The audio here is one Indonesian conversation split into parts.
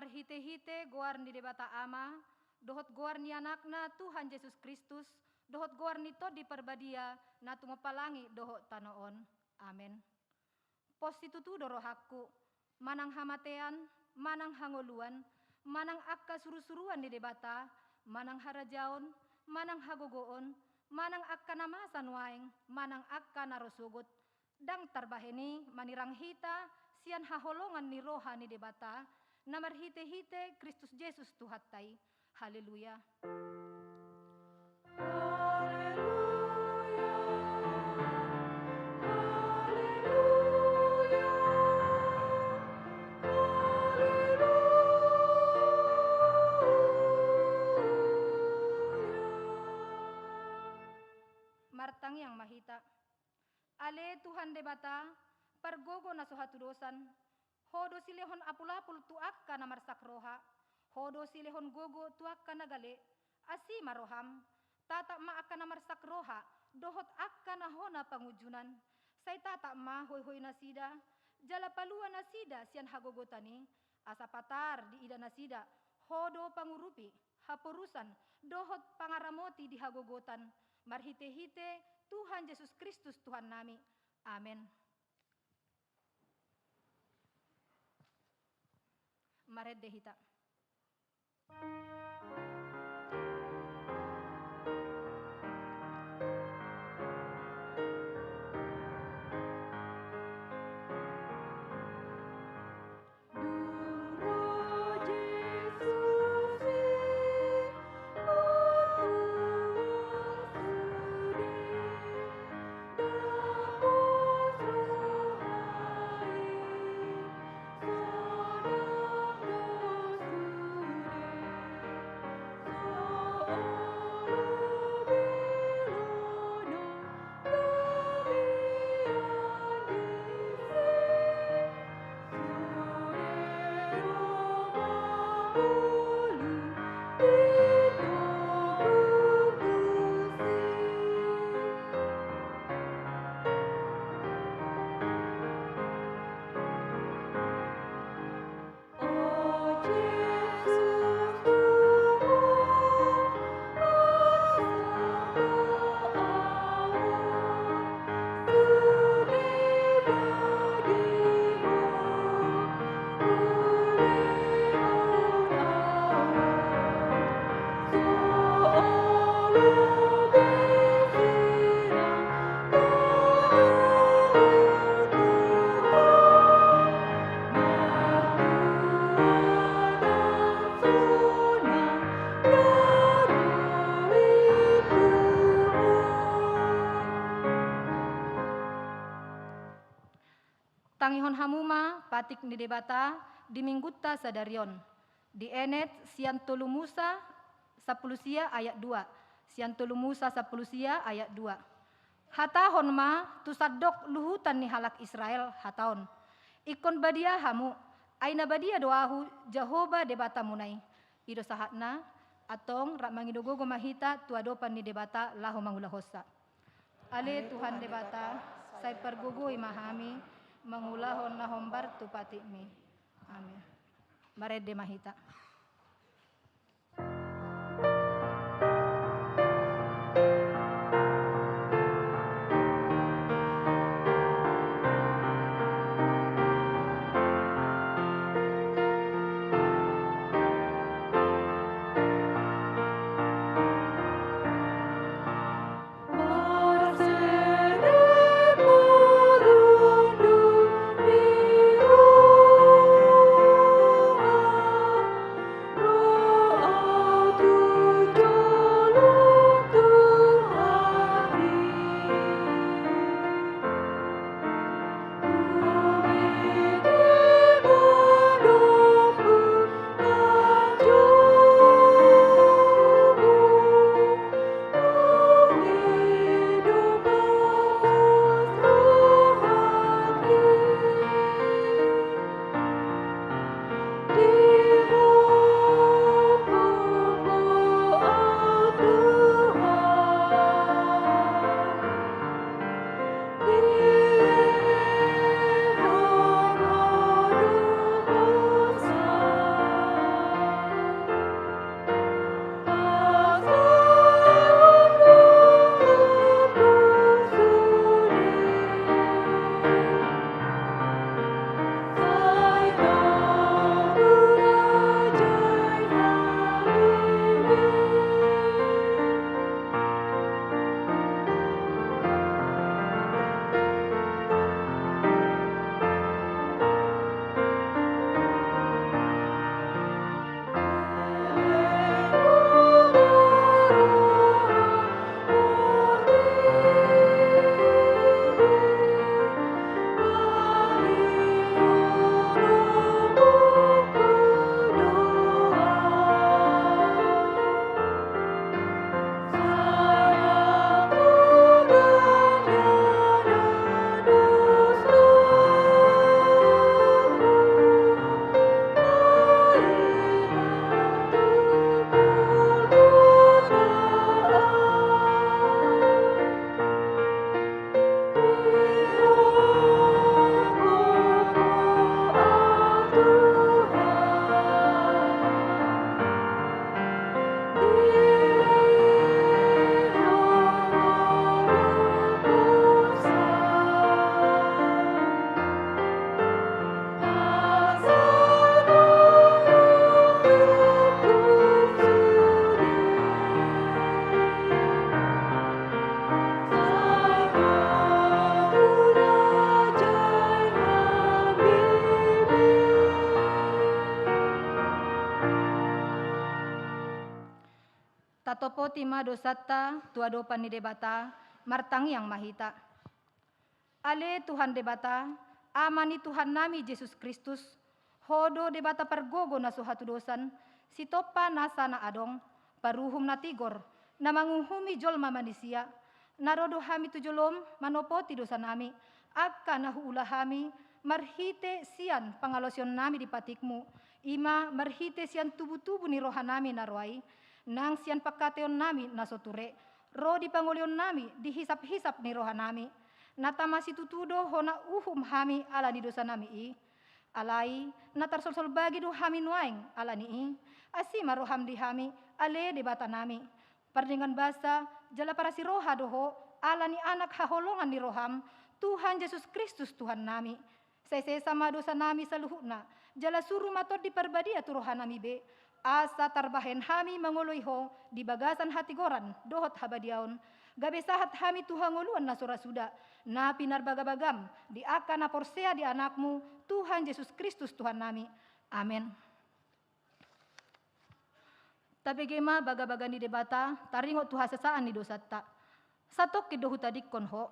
Marhite-hite goar ni debata ama, dohot goar ni anakna Tuhan Yesus Kristus, dohot goar ni to di perbadia, na tumapalangi dohot tanoon. Amen. Postitutu dorohaku, manang hamatean, manang hangoluan, manang akka suru-suruan di debata, manang harajaon, manang hagogoon, manang akka namasan waeng, manang akka narosugot, dang tarbaheni manirang hita, sian haholongan ni roha ni debata, namarhite-hite Kristus Yesus Tuhattai. Haleluya. Martang yang mahita. Ale Tuhan debata, pergogo na suhatu dosan, hodo silehon apul-apul tuakka na marsak roha, hodo silehon gogo tuakka na gale, asi maroham, tata ma akka na marsak roha, dohot akka na hona pangujunan, say tata ma hoy-hoy na sida, jala paluan na sida sian hagogotani, asa patar di ida na sida, hodo pangurupi, hapurusan, dohot pangaramoti di hagogotan, marhite-hite Tuhan Yesus Kristus Tuhan nami. Amen. Mareddehita. Tangihon hamuma patik ni debata di minggutta sadarion. Di enet sian tolu Musa 10 sia ayat 2. Sian tolu Musa 10 sia ayat 2. Hatahon ma tusadok luhutan ni halak Israel hataon. Ikon badia hamu aina badia doahu Jehovah debata munai. Ido sahatna atong rak mangidogogo mahita tuadopan ni debata lahu mangulahosa. Ale Tuhan debata say pergugui mahami mangulahon nahombar tupatimi. Amin. Marede mahita. Tatopoti ma dosata tuadopan ni debata, martang yang mahita. Ale Tuhan debata, amani Tuhan nami Yesus Kristus, hodo debata pergogo na suhatu dosan, sitopa nasa na adong, paruhum na tigor, na manguhumi jolma manusia, narodo hami tujolom manopoti dosa nami, akka nahuula hami, marhite sian pangalosyon nami di patikmu, ima marhite sian tubuh-tubuh ni roha nami narwai, nang sian pakateon nami nasoture, roh di pangolion nami dihisap-hisap ni roha nami, natamasi tutudo hona uhum hami ala ni dosa nami i, alai natarsol-sol bagi do hami nuaing ala ni i, asima roham di hami ale di bata nami, pardingan basa jala para si roha doho ala ni anak haholongan ni roham, Tuhan Yesus Kristus Tuhan nami, saya sama dosa nami saluhuna, jala suruh mator di perbadia tu roha nami be, asa tarbahen hami mangoloiho di bagasan hati goran dohot habadiaon, gabe sahat hami Tuhan ngoluan na sura suda, na pinarbagabagam di akan na porsea di anakmu, Tuhan Yesus Kristus Tuhan nami. Amin. Tapi gema baga-baga ni debata, taringo tuha sesaan ni dosata. Satok kidohu tadikon ho,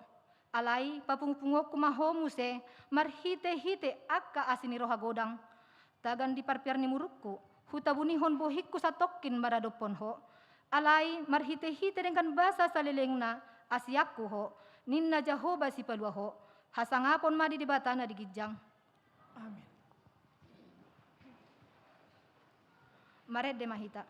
alai papungpungo kumaho muse, marhite-hite akka asini roha godang. Tagan di parpiar ni murukku, hutabunihon bohikku satokin maradopon ho, alai marhite-hite dengan bahasa salilengna asiakku ho, ninna Jahoba si palua ho, hasangapon madi debatana di gijang. Amin. Maret de mahita.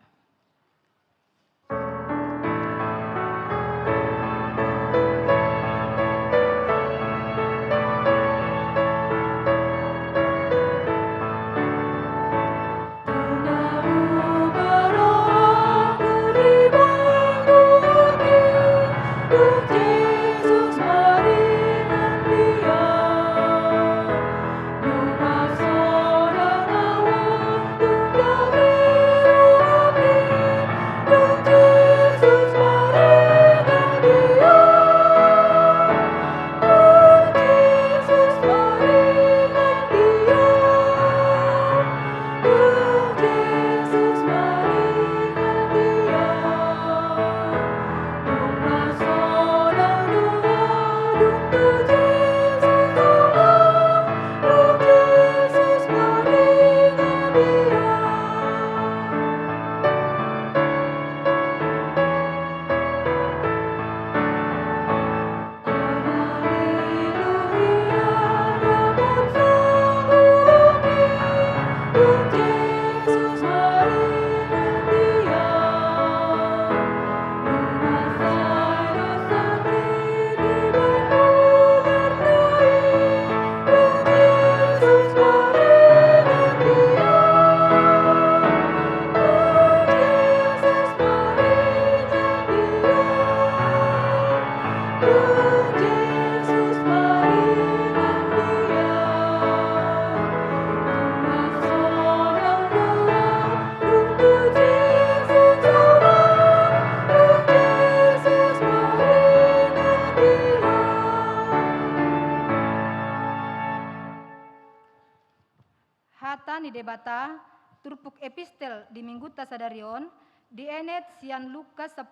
Ni debata turpuk epistel di mingguta sadarion di enet sian Lukas 10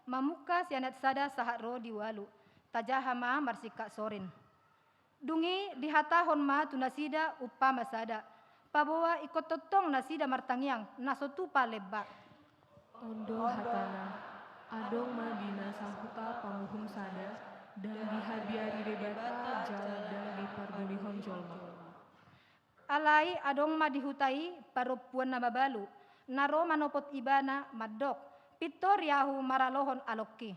mamuka sianet sada saharo di walu tajahama marsika sorin dungi di hatahon ma tunasida upama sada pabawa ikot totong nasida martangyang nasotupa lebak ondo hatana adong ma dina sahuta pamuhum sada dan dihabiari debata jala dan dipardulihon jolma alai adong madihutai parupuan na babalu, naro manopot ibana madok, pitor yahu maralohon alokki.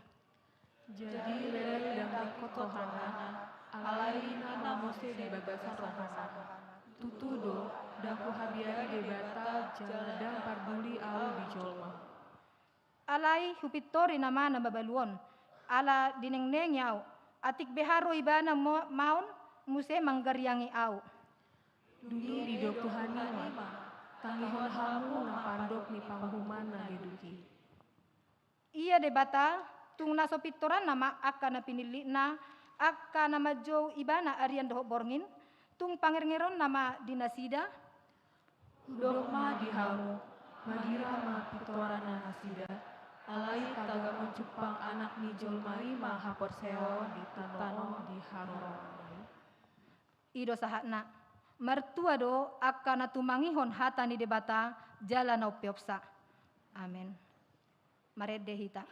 Jadi leleng dan kotohana, alai nama mose di bagasan rohana. Tutudo, daku habiari debata jaladang parduli au di jolma. Alai hupitori nama na babaluon, ala dineng-neng yau, atik beharo ibana maun muse manggariangi au. Dulu di dokuhani ma, tangihon hamu na pandok ni panghuman na geduki. Iya debata, tung naso pitoran nama akka na pinili na, akka na majo ibana arian doho borngin, tung pangergeron nama dinasida. Dok ma dihamu, magira ma pitoran na hasida, alai taga mencupang anak ni jolmai maha porseo di tanom di harom. Ido sahatna mertua do akan tumangihon hata ni debata jalan au piopsa. Amin. Marede hita.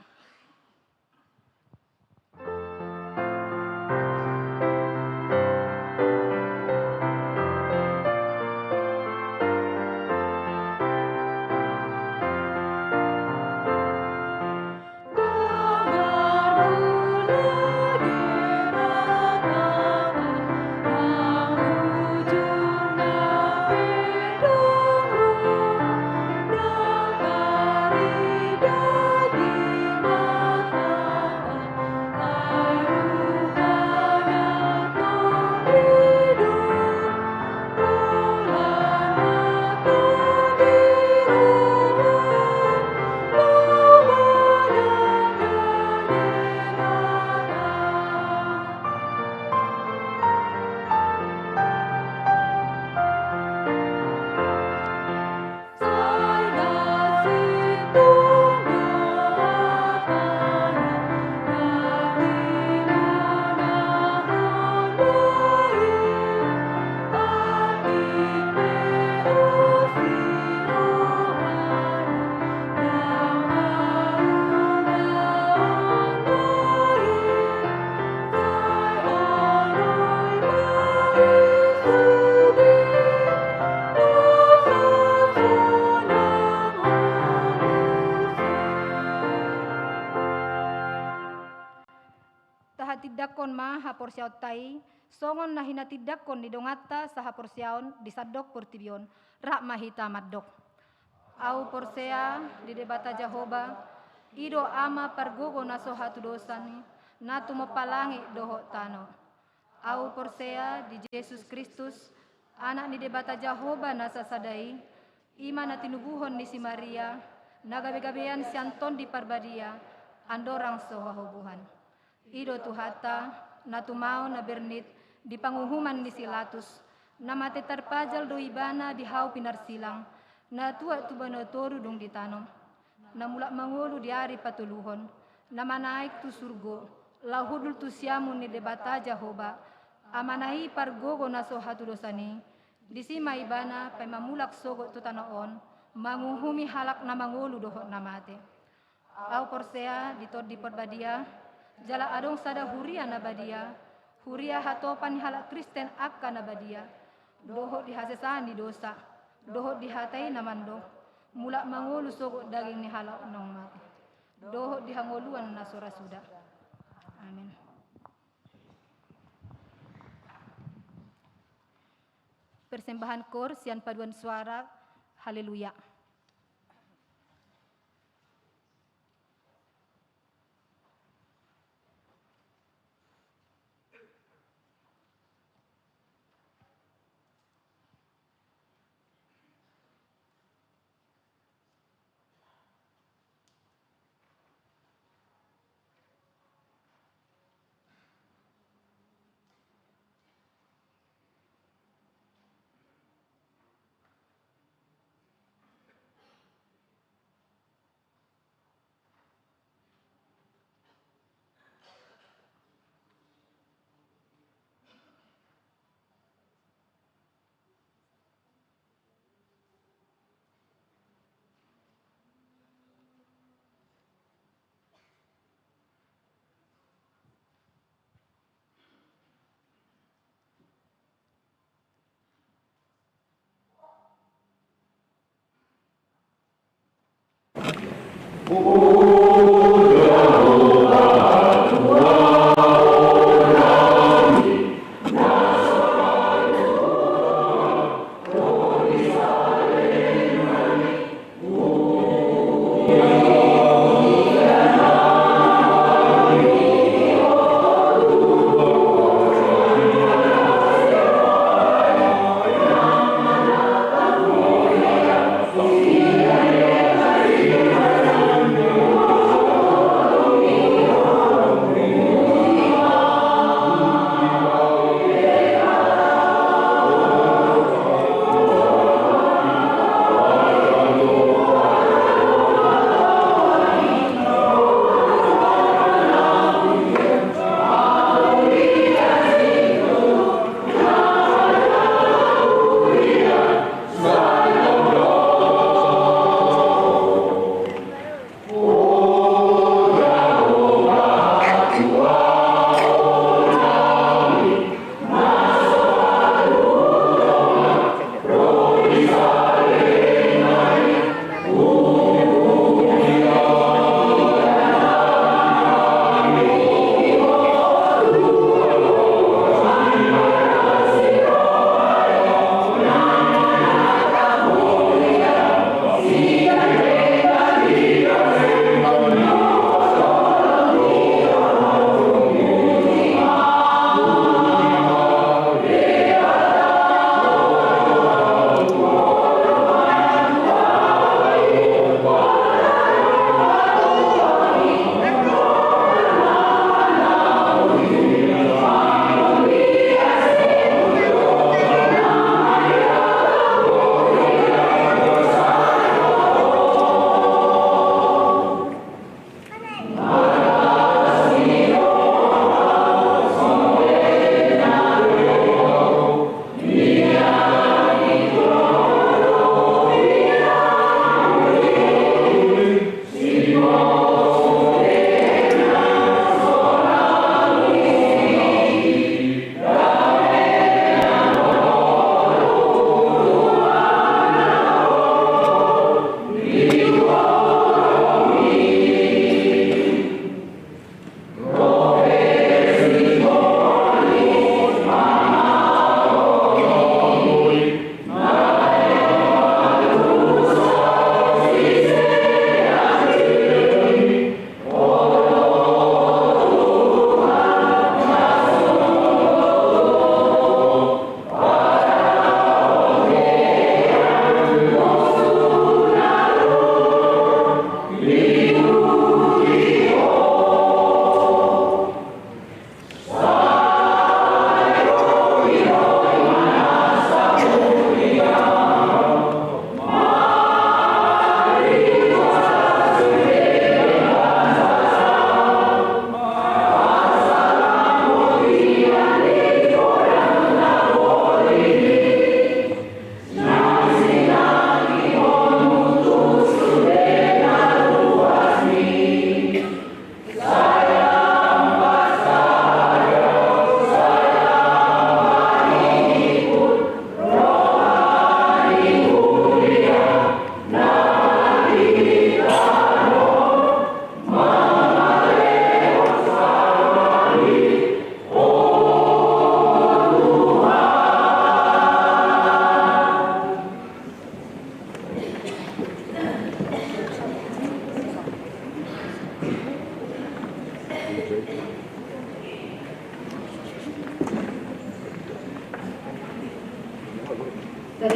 Tidakon ma haporsiaw tai songon nahina tidakon ni dongata sa haporsiaon disadok portibion rak mahita maddok au porsea di debata Jehoba ido ama pargogo naso hatu dosani natu mepalangi doho tano au porsea di Yesus Kristus anak ni debata Jehoba nasa sadai ima na tinubuhon ni si Maria nagabe-gabean si Anton di parbadia andorang sohahubuhan ido tuhata natumao na bernit di panguhuman ni Silatus na mate tarpajal do ibana di hau pinarsilang na tua tu banotoru dong ditanom na mulak mangolu di ari patuluhon na manaik tu surgo lahudul tu siamun ni debata Jehoba amanai pargogo naso hatu dosani disima ibana pay mamulak sogo tu tanaon manguhumi halak na mangolu doho na mate au porsea di tod di porbadia jala adong sada huria na badia huria hatopan halak Kristen akka na badia doho di hasesani dosa doho di hatai namando mulak mangolu sogo daging ni halak nong mati doho di hangoluan na sora suda. Amin. Persembahan kor sian paduan suara haleluya.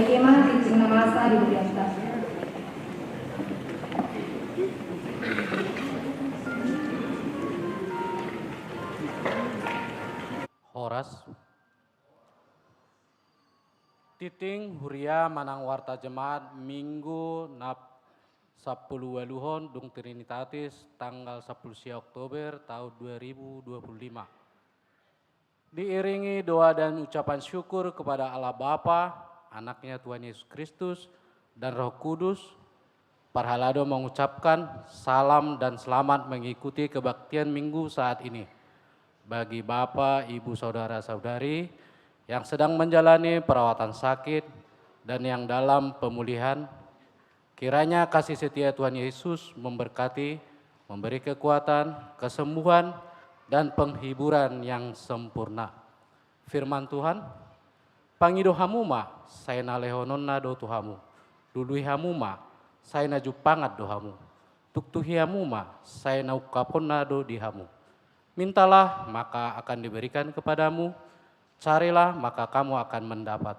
kema titik namasa di Budianta. Horas titing huria manang warta jemaat minggu nap 10 waluhon dung Trinitatis tanggal 10 Oktober tahun 2025. Diiringi doa dan ucapan syukur kepada Allah Bapa, anaknya Tuhan Yesus Kristus, dan Roh Kudus, Parhalado mengucapkan salam dan selamat mengikuti kebaktian minggu saat ini. Bagi Bapak, Ibu, Saudara-saudari yang sedang menjalani perawatan sakit dan yang dalam pemulihan, kiranya kasih setia Tuhan Yesus memberkati, memberi kekuatan, kesembuhan, dan penghiburan yang sempurna. Firman Tuhan, pangido hamuma, saya nalehonon na do Tuhamu, dului hamuma, saya najupangat dohamu, tuktuhi hamuma, saya naukapon na do dihamu. Mintalah, maka akan diberikan kepadamu. Carilah, maka kamu akan mendapat.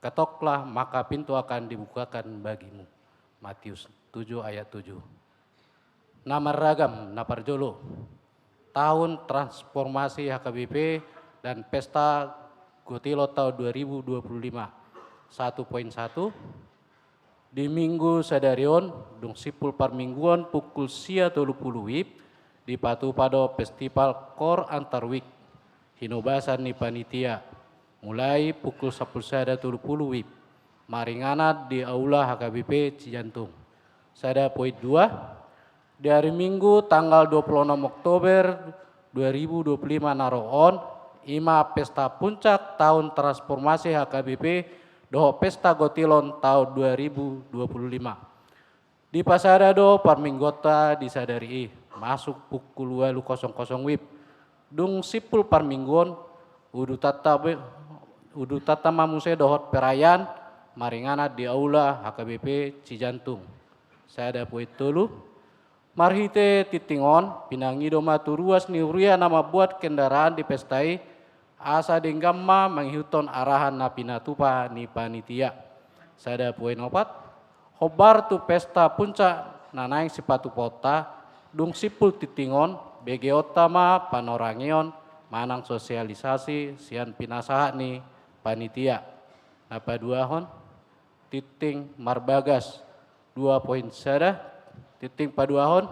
Ketoklah, maka pintu akan dibukakan bagimu. Matius 7 ayat 7. Nama ragam Naparjolo. Tahun Transformasi HKBP dan Pesta Gotilo tahun 2025. 1.1. Di Minggu Sadarion, dung sipul parmingguan pukul sia 30 wib, di patu pado festival Kor Antarwik hinobasan ni panitia mulai pukul 10.30 wib maringanat di aula HKBP Cijantung. Sada poin 2 di hari Minggu tanggal 26 Oktober 2025 naroon ima pesta puncak tahun transformasi HKBP doho pesta gotilon tahun 2025. Di Pasarado parminggota disadari masuk pukul 00 wib. Dung sipul parmingguan udu tata mamuse dohot perayaan maringana di aula HKBP Cijantung. Saya ada poin tolu. Marhite titingon pinangido maturuas ni huria nama buat kendaraan di pestai asa denggamma menghiuton arahan na pinatupa ni panitia. Saya ada poin 4. Hobar tu pesta puncak nanaing sipatu kota dung sipul titingon BG utama panorangion manang sosialisasi sian pinasaha ni panitia. Napa duahon titing marbagas 2 sada titing paduahon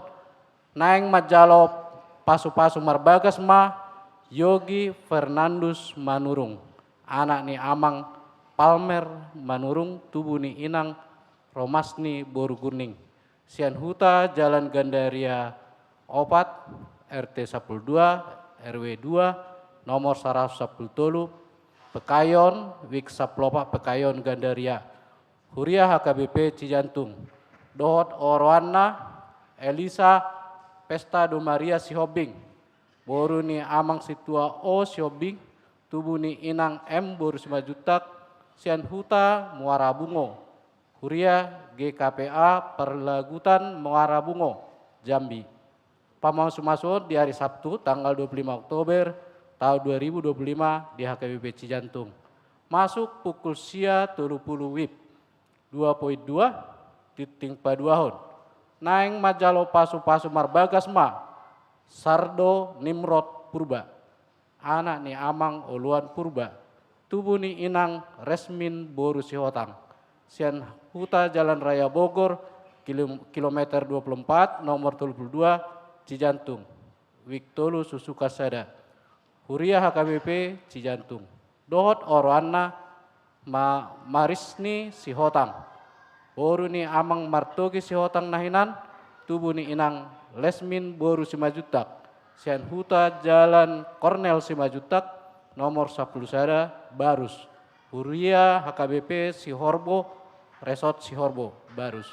naing majalo pasu-pasu marbagas ma Yogi Fernandus Manurung anak ni Amang Palmer Manurung tubuh ni Inang Romasni Boruguning sian huta Jalan Gandaria Opat RT 12 RW 2 nomor 110 Pekayon Wik Saplopa Pekayon Gandaria Huria HKBP Cijantung Dohot Orwana Elisa Pesta do Maria Sihobing Boru ni Amang Situa O Sihobing tubuh ni Inang M Boru Simajutak sian huta Muara Bungo Huria GKPA Perlagutan Muara Bungo Jambi. Pamau Sumasur di hari Sabtu tanggal 25 Oktober tahun 2025 di HKBP Cijantung. Masuk pukul sia 30 wib. 2.2 titing paduahon. Naing majalo pasu-pasu marbagas ma. Sardo Nimrod Purba. Anak ni Amang Oluan Purba. Tubuh ni Inang Resmin Boru Sihotang. Sian huta Jalan Raya Bogor kilometer 24 nomor 32 Cijantung. Wiktolu Susuka Sada. Huria HKBP Cijantung. Dohot Orwana Marisni Sihotang. Boru ni Amang Martogi Sihotang nahinan. Tubuh ni Inang Lesmin Boru Simajutak. Sian huta Jalan Kornel Simajutak nomor 10 Sada Barus. Huria HKBP Sihorbo Resort Sihorbo Barus.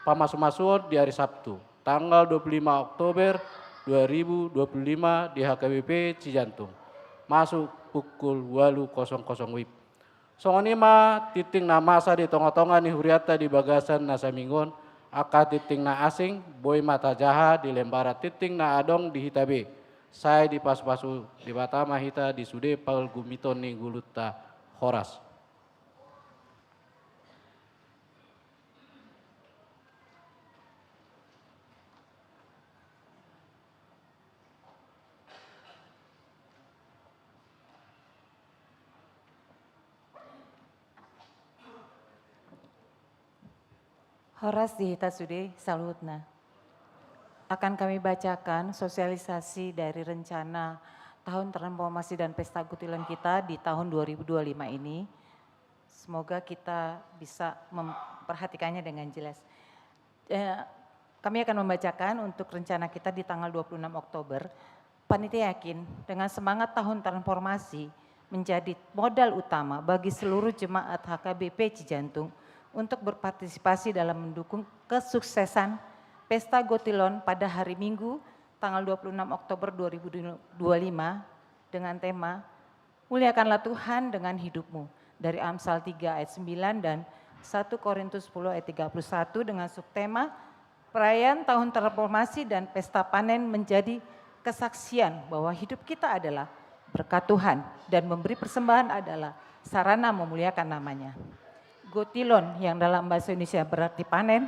Pamasuk-masuk di hari Sabtu tanggal 25 Oktober 2025 di HKBP Cijantung. Masuk pukul 8.00 wib. Songonima titing na masa di tonga-tonga ni huriata di bagasan na samingon. Aka titing na asing boy mata jaha di lembara titing na adong di hitabe. Saya di pas-pasu di Batama hita di sude Paul Gumiton ni Guluta Horas. Horas dihita sude salutna. Akan kami bacakan sosialisasi dari rencana tahun transformasi dan pesta gutilan kita di tahun 2025 ini. Semoga kita bisa memperhatikannya dengan jelas. Kami akan membacakan untuk rencana kita di tanggal 26 Oktober. Panitia yakin dengan semangat tahun transformasi menjadi modal utama bagi seluruh jemaat HKBP Cijantung untuk berpartisipasi dalam mendukung kesuksesan Pesta Gotilon pada hari Minggu tanggal 26 Oktober 2025 dengan tema Muliakanlah Tuhan dengan hidupmu dari Amsal 3 ayat 9 dan 1 Korintus 10 ayat 31 dengan subtema perayaan tahun transformasi dan pesta panen menjadi kesaksian bahwa hidup kita adalah berkat Tuhan dan memberi persembahan adalah sarana memuliakan namanya. Gotilon yang dalam bahasa Indonesia berarti panen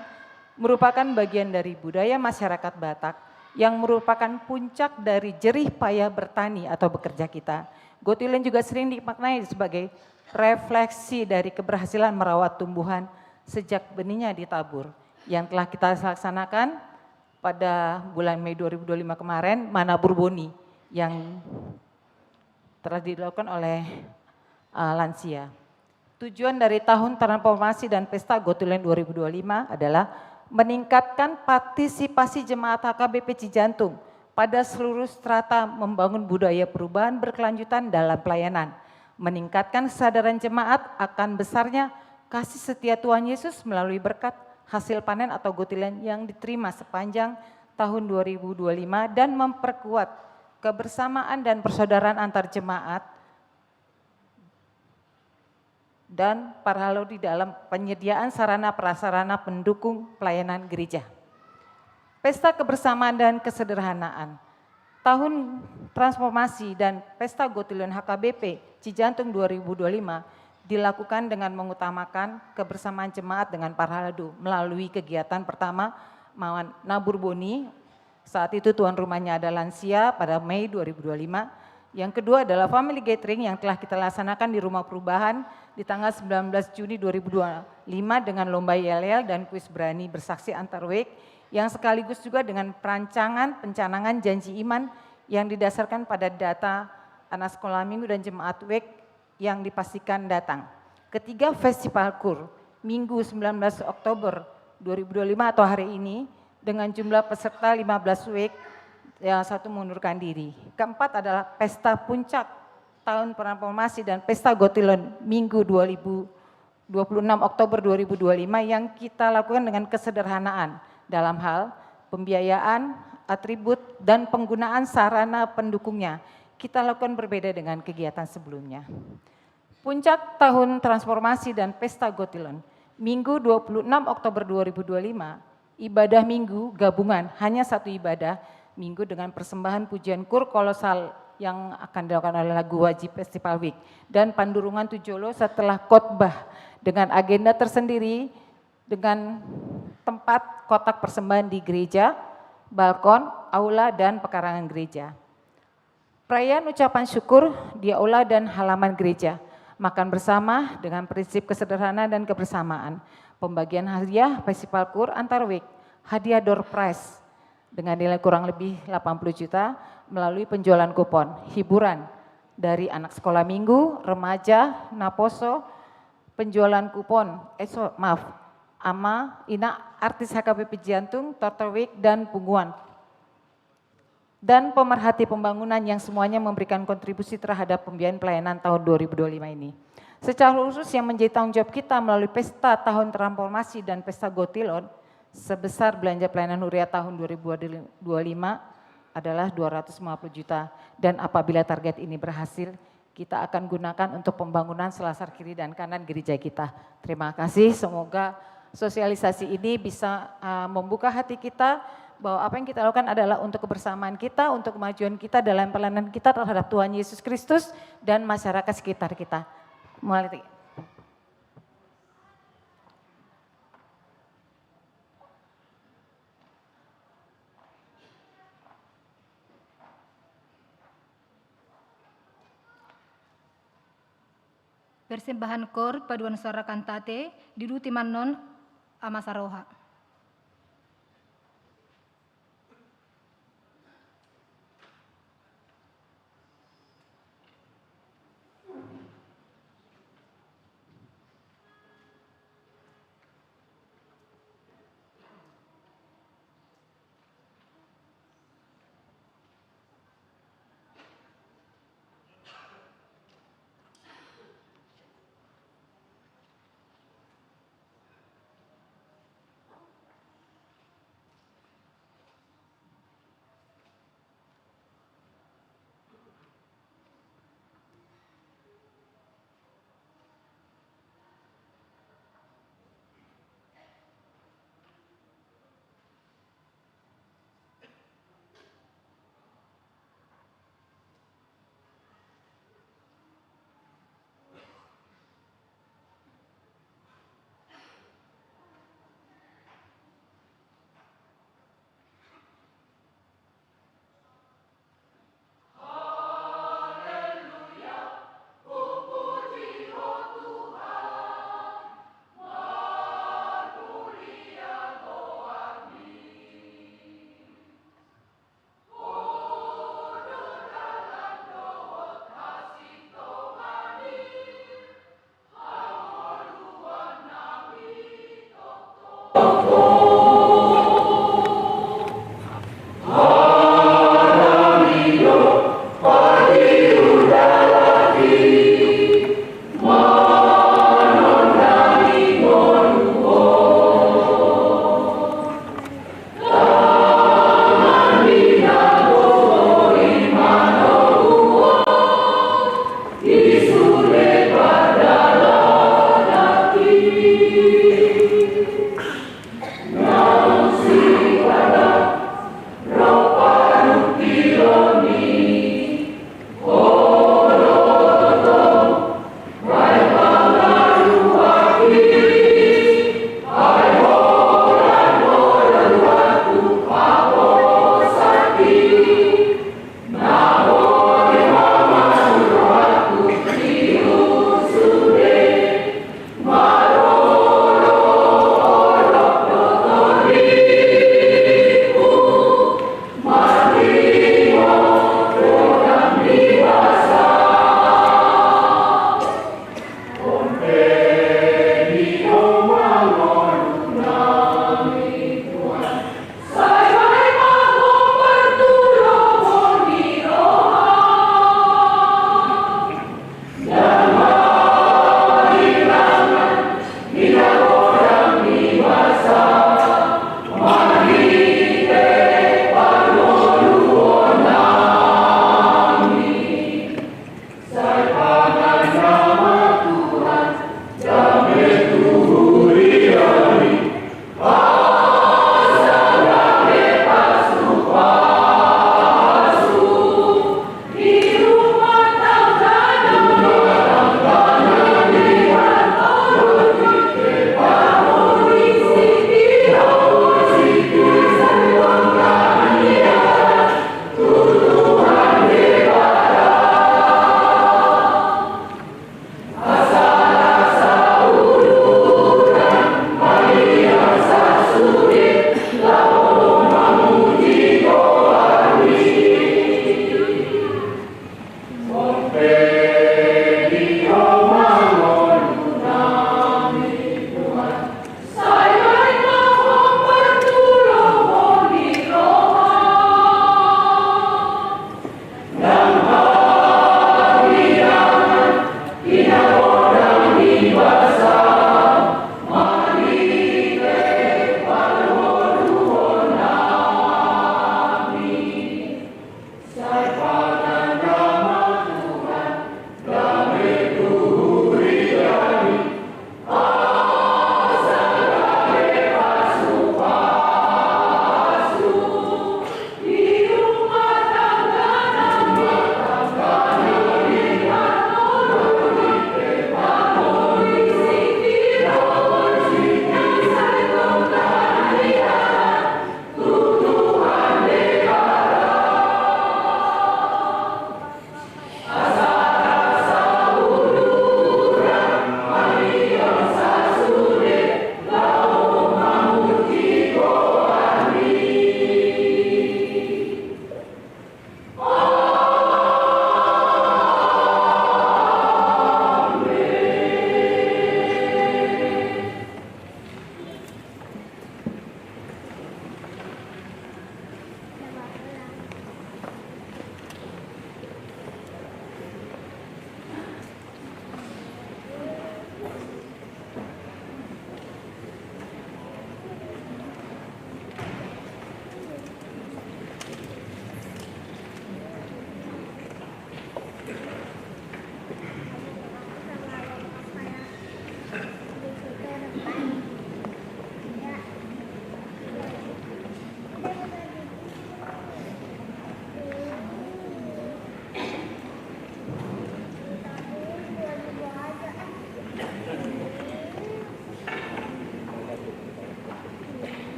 merupakan bagian dari budaya masyarakat Batak yang merupakan puncak dari jerih payah bertani atau bekerja kita. Gotilon juga sering dimaknai sebagai refleksi dari keberhasilan merawat tumbuhan sejak benihnya ditabur yang telah kita laksanakan pada bulan Mei 2025 kemarin, Manabur Boni yang telah dilakukan oleh lansia. Tujuan dari tahun transformasi dan pesta Gotilon 2025 adalah meningkatkan partisipasi jemaat HKBP Cijantung pada seluruh strata membangun budaya perubahan berkelanjutan dalam pelayanan, meningkatkan kesadaran jemaat akan besarnya kasih setia Tuhan Yesus melalui berkat hasil panen atau gotilon yang diterima sepanjang tahun 2025 dan memperkuat kebersamaan dan persaudaraan antar jemaat dan paralel di dalam penyediaan sarana prasarana pendukung pelayanan gereja. Pesta kebersamaan dan kesederhanaan. Tahun transformasi dan pesta Gotilon HKBP Cijantung 2025 dilakukan dengan mengutamakan kebersamaan jemaat dengan paralel melalui kegiatan pertama Nabur Boni. Saat itu tuan rumahnya ada lansia pada Mei 2025. Yang kedua adalah family gathering yang telah kita laksanakan di Rumah Perubahan di tanggal 19 Juni 2025 dengan lomba yel-yel dan kuis berani bersaksi antar week yang sekaligus juga dengan pencanangan janji iman yang didasarkan pada data anak sekolah minggu dan jemaat week yang dipastikan datang. Ketiga, Festival Kur Minggu 19 Oktober 2025 atau hari ini dengan jumlah peserta 15 week, yang satu mengundurkan diri. Keempat adalah pesta puncak tahun transformasi dan pesta Gotilon Minggu 26 Oktober 2025 yang kita lakukan dengan kesederhanaan dalam hal pembiayaan, atribut, dan penggunaan sarana pendukungnya. Kita lakukan berbeda dengan kegiatan sebelumnya. Puncak tahun transformasi dan pesta Gotilon Minggu 26 Oktober 2025, ibadah minggu gabungan hanya satu ibadah minggu dengan persembahan pujian kur kolosal yang akan dilakukan oleh lagu wajib Festival Week dan pandurungan tujolo setelah khotbah dengan agenda tersendiri dengan tempat kotak persembahan di gereja, balkon, aula dan pekarangan gereja. Perayaan ucapan syukur di aula dan halaman gereja, makan bersama dengan prinsip kesederhanaan dan kebersamaan, pembagian hadiah Festival Kur antar week, hadiah door prize dengan nilai kurang lebih 80 juta melalui penjualan kupon, hiburan dari anak sekolah minggu, remaja, naposo, penjualan kupon, artis HKBP Cijantung, Total Week, dan Pungguan. Dan pemerhati pembangunan yang semuanya memberikan kontribusi terhadap pembiayaan pelayanan tahun 2025 ini. Secara khusus yang menjadi tanggung jawab kita melalui pesta tahun transformasi dan pesta Gotilon, sebesar belanja pelayanan huriah tahun 2025 adalah 250 juta dan apabila target ini berhasil kita akan gunakan untuk pembangunan selasar kiri dan kanan gereja kita. Terima kasih, semoga sosialisasi ini bisa membuka hati kita bahwa apa yang kita lakukan adalah untuk kebersamaan kita, untuk kemajuan kita dalam pelayanan kita terhadap Tuhan Yesus Kristus dan masyarakat sekitar kita. Mulai. Persembahan kor paduan suara kantate diduti manon amasaroha.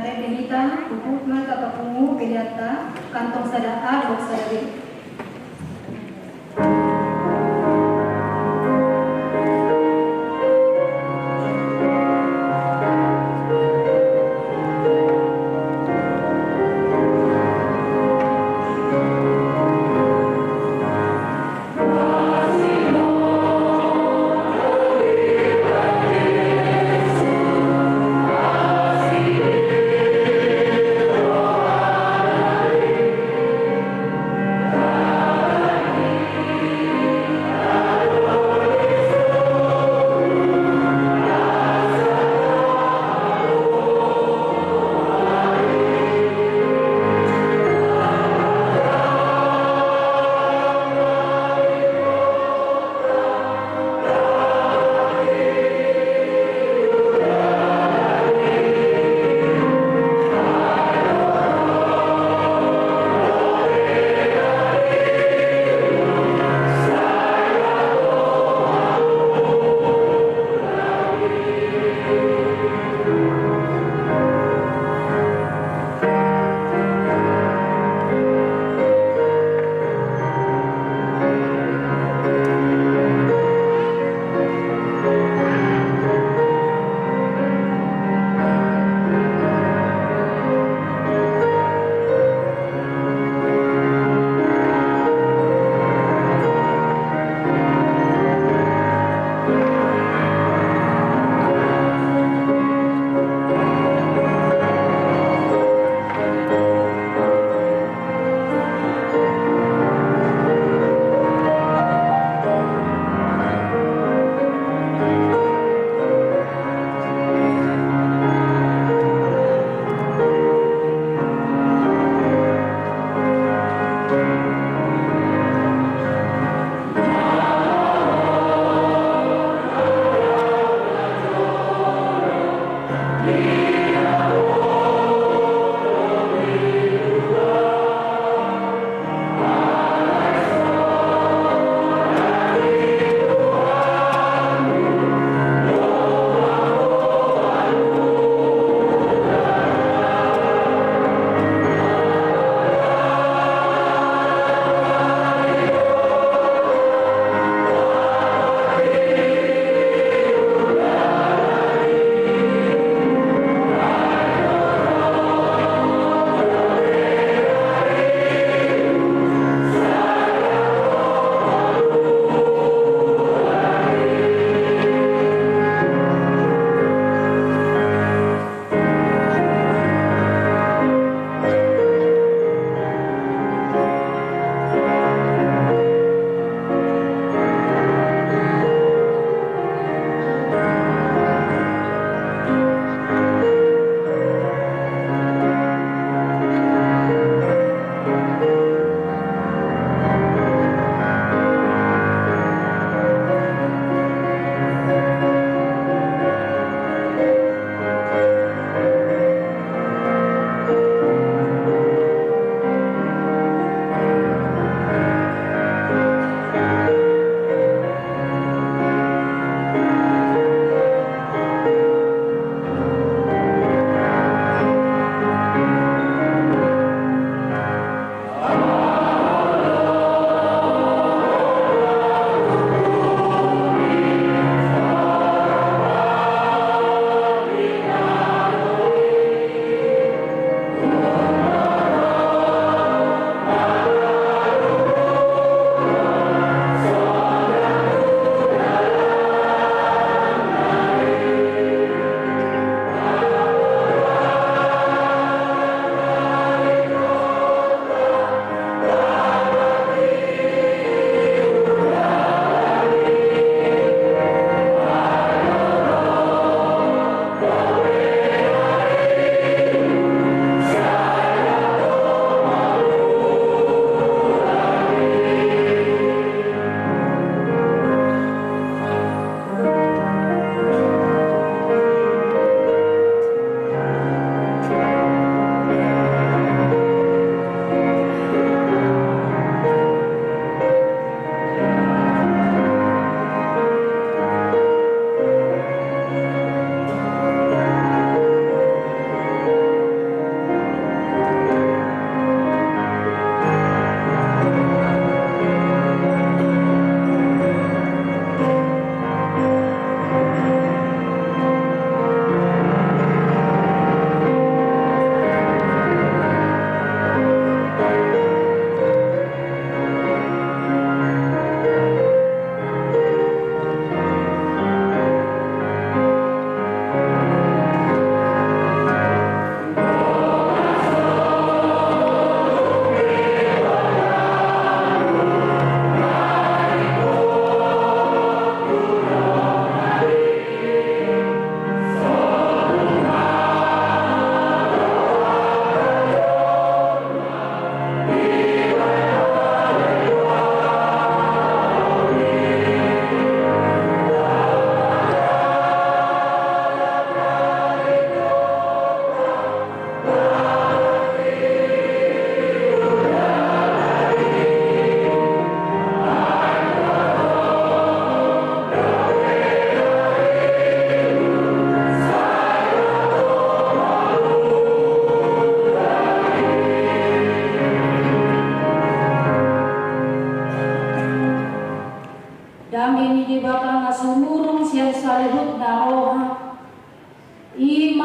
Mare penita, pupuk mata kapungu, beliata, kantong sadaka, dok sadari.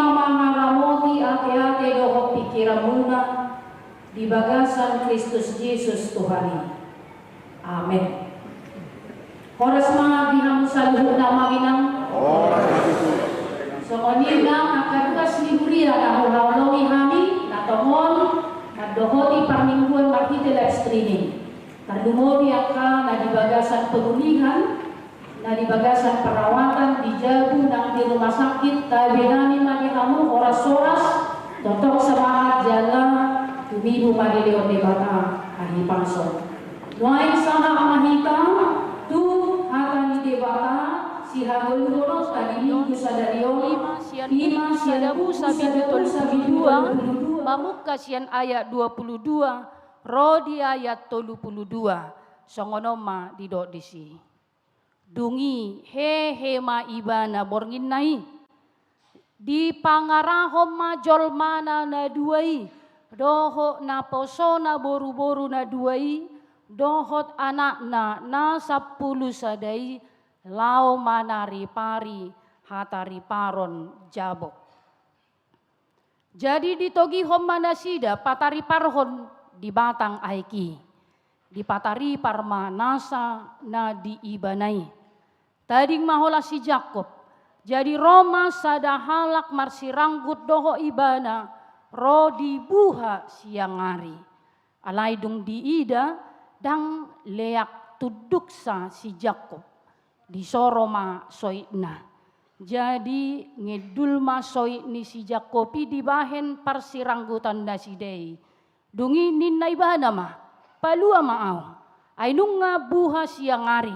mama ngaramoti ate-ate doho pikiramuna di bagasan Kristus Yesus Tuhani. Amin. Horas mga bihamu saluhut na maginang. Songonina akaduas liburia na hulawlawi hami na tohon na dohoti parmingguan makite live streaming. Tadumodi aka na di bagasan pemulihan, na di bagasan perawatan, dijagu nang di rumah sakit, tabinami magihamu oras-oras, totok semangat jalan, tumibu magilion di bata ahi pangson. Nuai sana amahita, tu hatani di bata, si haguluros tadi minggu sadarioli, Lima siadabu sabi dua, Mamuk kasian ayat 22, Rodi ayat 32, Songonoma didok disi. Dungi he ma ibana bornginai, di pangarahom ma jolmana na duai, dohot na posona boru-boru na duai, dohot anakna na 10 sadai, lau manari pari hatari paron jabok. Jadi ditogi hom manasida patari parhon di batang aiki, di patari parma nasa na diibanai. Tading mahola si Jakob, jadi Roma sada halak marsiranggut doho ibana, ro dibuha siang hari. Alaidung diida dang leak tuduksa si Jakob, di soroma soitna. Jadi ngedul masoi ni si Jakobi di bahen parsiranggutan nasidei. Dungi ninna ibana mah, palua maau. Ainung nga buha siang hari,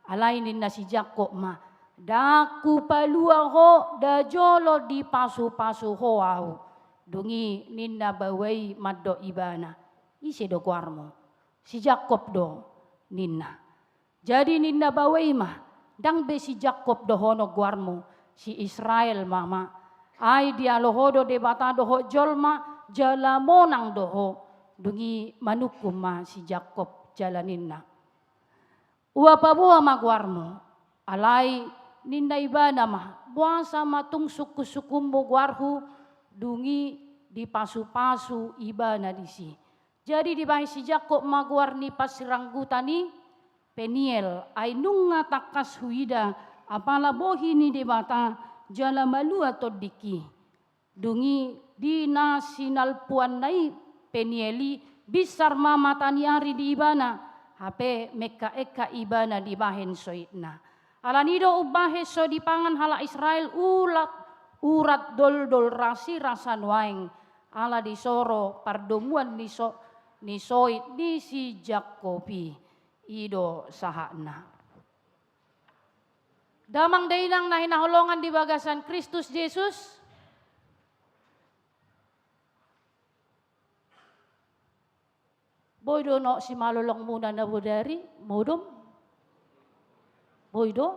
alai ninna si Jakob mah. Daku palua ho, da jolo di pasu-pasu ho au. Dungi ninna bawai maddo ibana. Isi do kuarmo, si Jakob do ninna. Jadi ninna bawai mah, dang be si Jakob dohono guarmo, si Israel mama. Ai dia lohodo de bata doho jolma, jala monang doho. Dungi manukum ma si Jakob jalaninna. Uapa buah ma guarmo, alai ninna ibana mah, buasa matung suku-sukumbo guarhu, dungi di pasu-pasu ibana disi. Jadi di bahi si Jakob ma guarni pasirangutani, Peniel, ainung takas huida, apala bohi ni debata, jala malu atau diki. Dungi di nasinal puan nai Penieli, bisar mama taniari di ibana, hape meka eka ibana di bahen soitna. Alanido ubahe so di pangan hala Israel urat dol rasi rasan waeng, ala di soro pardomuan ni soit di si Jakobi. Ido sahana. Damang dainang na hinaholongan di bagasan Kristus Yesus. Boydo no si malolong muna na budari, modom. Boydo.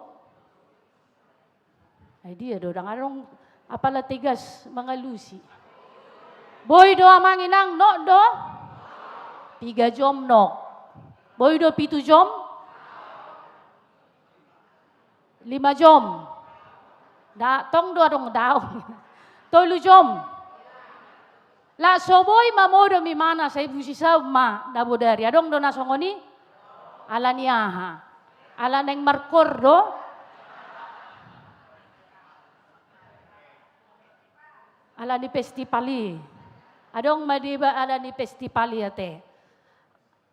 Ay dia do, dangarong apala tigas mga lusi. Boydo amanginang no do. 3 jom no. Boydo 7 jom? 5 jom? Tong do adong daong. 3 jom? La soboy mamodo mi mana sa ibu sisa ma nabodari. Adong do nasongoni? Ala niyaha. Ala neng markor do? Ala ni pestipali. Adong madiba ala ni pestipali ate.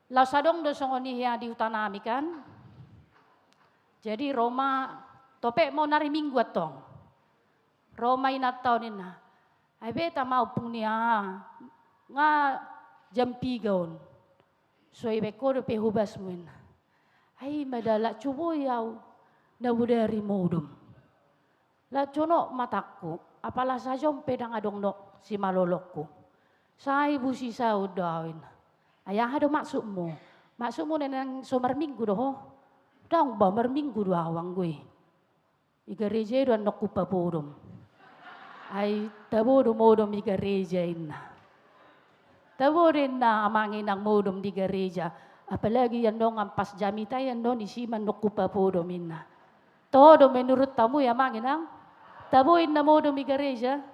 Lausadong do songoni ya di hutanami kan. Jadi Roma tope mau nari minggu atong. Roma inataw nina. Ay beta mau pung niya nga jam 3 on. So ibe ko do pe hubas mo na. Ay madala chubo yaw na budari modom. La chono matakko. Apala sa jom pedang adong no si malolok ko. Sa ibu si sa udawin. Ayah ada maksud mo na nang somar minggu doh. Dang ba marminggu do awang gue. Igareje do nok kupapodom. Ay tabodo modom igareja inna. Taborin na amangin ang modom di gareja. Apalagi yan dong ang pas jamita yan dong isiman nok kupapodom inna. Todo menurut tamu ya mangin ang taboin na modom igareja.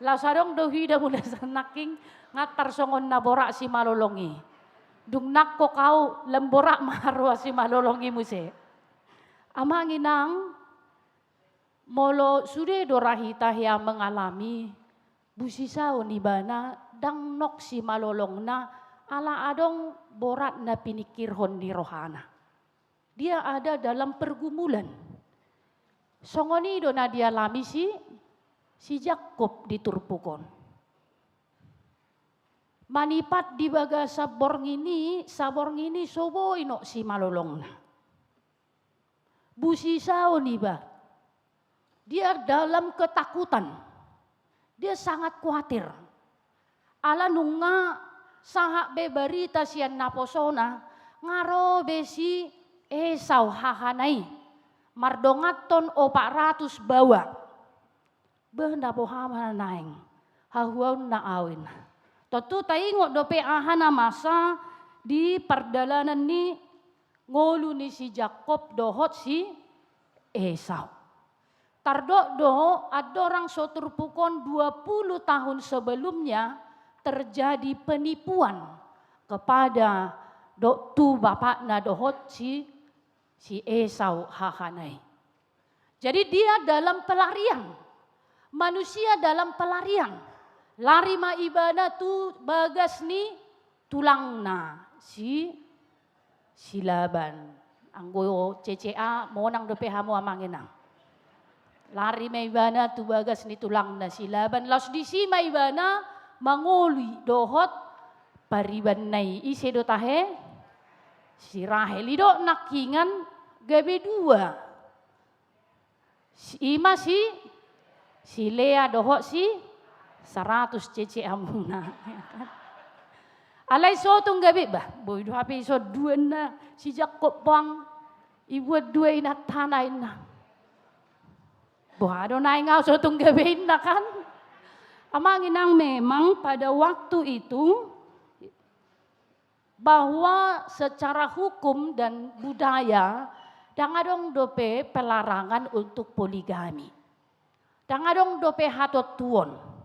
Lasadong dohida mula sa naking ngatar songon na borak si malolongi. Dung nakko kau lemborak marwa si malolongi muse. Amanginang molo sude dorahita yang mengalami busisao ni bana dang nok si malolong na ala adong borat na pinikirhon ni rohana. Dia ada dalam pergumulan. Songoni do na dia lami si Jakob diturpukon. Manipat di baga sabor ngini sobo ino si malolong na. Busisao ni ba. Dia dalam ketakutan. Dia sangat khawatir. Ala nunga sahak beberita sian naposona ngarobe si Esau hahanai. Mardongaton 400 bawa. Benda bohama naing. Hahuan na awin. Totu taingok dope ahana masa di perdalanan ni ngolu ni si Jakob dohot si Esau. Tardok do ada orang soturpukon 20 tahun sebelumnya terjadi penipuan kepada tu bapak na dohot si Esau hahanai. Jadi dia dalam pelarian. Manusia dalam pelarian. Lari ma ibana tu bagas ni tulangna si Laban. Anggo CCA monang dope hamu amangenang. Lari ma ibana tu bagas ni tulangna si Laban. Laus di si ma ibana mangoli dohot pariban nai ise do tahe si Rahel ido nakingan gabe dua. Si Ima si Lea dohot si 100 cece amuna. Alai so tung gabe bah, boy do hape so dua na si Jakob bang ibu dua ina tanah ina. Bohado na ingau so tung gabe ina kan. Amanginang memang pada waktu itu bahwa secara hukum dan budaya dangadong dope pelarangan untuk poligami. Dangadong dope hatot tuon.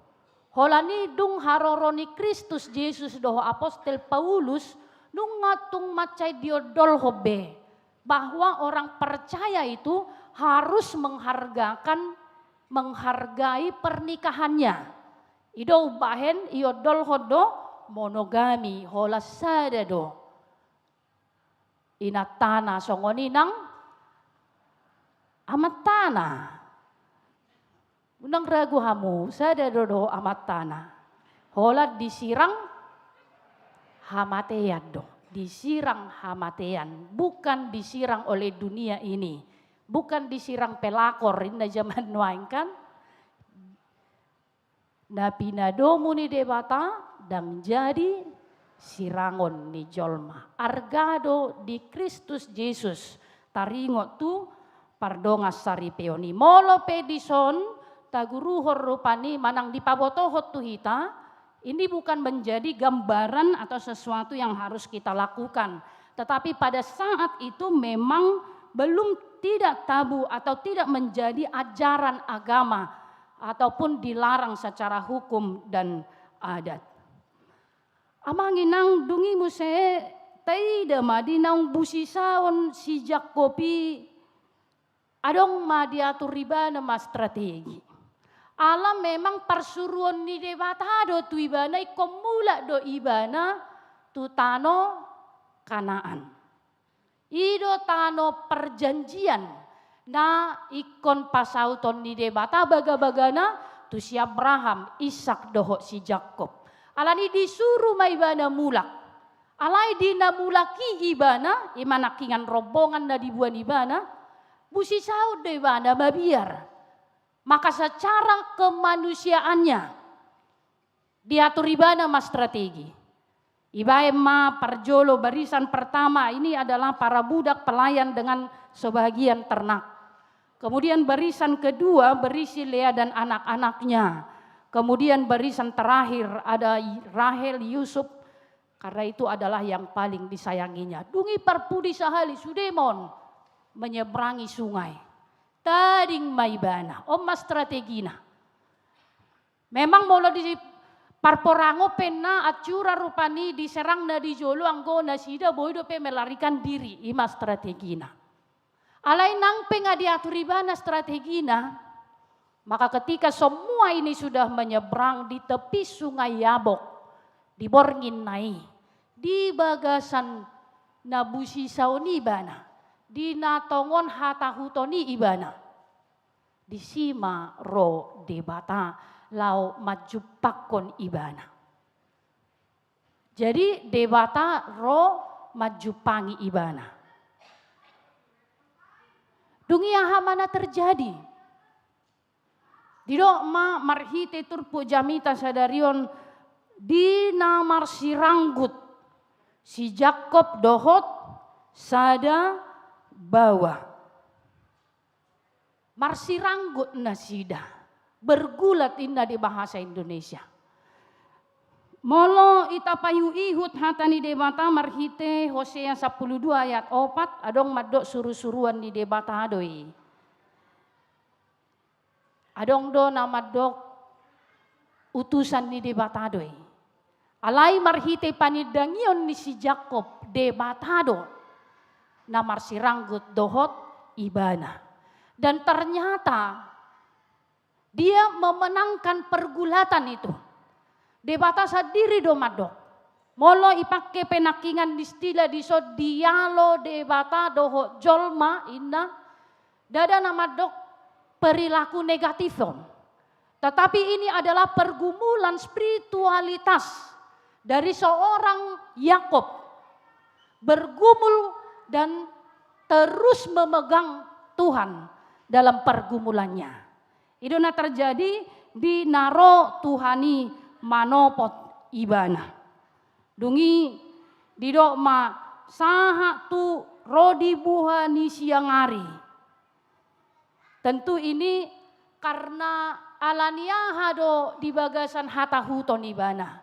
Holani dung haroroni Kristus Yesus doho apostel Paulus nung ngatung macai diodol hobe bahwa orang percaya itu harus menghargai pernikahannya. Ido bahen iodol hodo monogami hola sada do. Inatana songoni nang amat tanah. Unang ragu hamu, sada dodo amat tanah. Hola disirang hamatean do. Disirang hamatean. Bukan disirang oleh dunia ini. Bukan disirang pelakor inna zaman nuaing kan. Na pinadomu ni debata dan jadi sirangon ni jolma. Argado di Kristus Yesus. Taringot tu pardongas sari peoni. Molo pedison taguruhor rupani manang dipabotohot tuhita, ini bukan menjadi gambaran atau sesuatu yang harus kita lakukan. Tetapi pada saat itu memang belum tidak tabu atau tidak menjadi ajaran agama ataupun dilarang secara hukum dan adat. Amanginang dungi muse taida madinang busisaon si Jakobi adong madiatur riba nama strategi. Alam memang persuruan ni debata do tu ibana ikomula do ibana tu tano Kanaan. Ido tano perjanjian na ikon pasauton ni debata baga-bagana tu si Abraham, Ishak doho si Jakob. Alani disuruh ma ibana mulak. Alai dina mulaki ibana imanakingan rombongan na dibuan ibana busi saud do ibana mabiar. Maka secara kemanusiaannya diatur ibana mas strategi. Ibae ma parjolo barisan pertama ini adalah para budak pelayan dengan sebagian ternak. Kemudian barisan kedua berisi Lea dan anak-anaknya. Kemudian barisan terakhir ada Rahel, Yusuf. Karena itu adalah yang paling disayanginya. Dungi parpudi sahali sudemon menyeberangi sungai. Tading maibana, oma strategina. Memang molo di parporango pena acura rupani diserang na di jolo anggo na sida boido pe melarikan diri ima strategina. Alai nang penga diaturi bana strategina, maka ketika semua ini sudah menyeberang di tepi sungai Yabok, di Borngin Nai, di bagasan Nabusi Sauni Ibana, di Natongon Hatahutoni Ibana, di Sima Ro Debata Lau Majupakon Ibana. Jadi Debata Ro Majupangi Ibana. Dunia mana terjadi? Dido ma marhite turpu jamita sadarion di namar siranggut si Jakob dohot sada bawa. Marsiranggut nasida. Bergulat indah di bahasa Indonesia. Molo ita payu ihut hatani debata marhite Hosea 12 ayat 4 adong madok suru-suruan di debata adoi. Adong do nama dok utusan di debata adoi. Alai marhite panidangion ni si Jakob debatado namar siranggut dohot ibana. Dan ternyata dia memenangkan pergulatan itu. Debata sadiri do madok. Molo ipake penakingan istilah diso dialo debata doho jolma inna. Dada nama dok perilaku negatifon. Tetapi ini adalah pergumulan spiritualitas dari seorang Yakob. Bergumul dan terus memegang Tuhan dalam pergumulannya. Itu na terjadi di naro Tuhani manopot ibana. Dungi didok ma saha tu rodi buhani siang hari. Tentu ini karena alania hado di bagasan hatahuton ibana.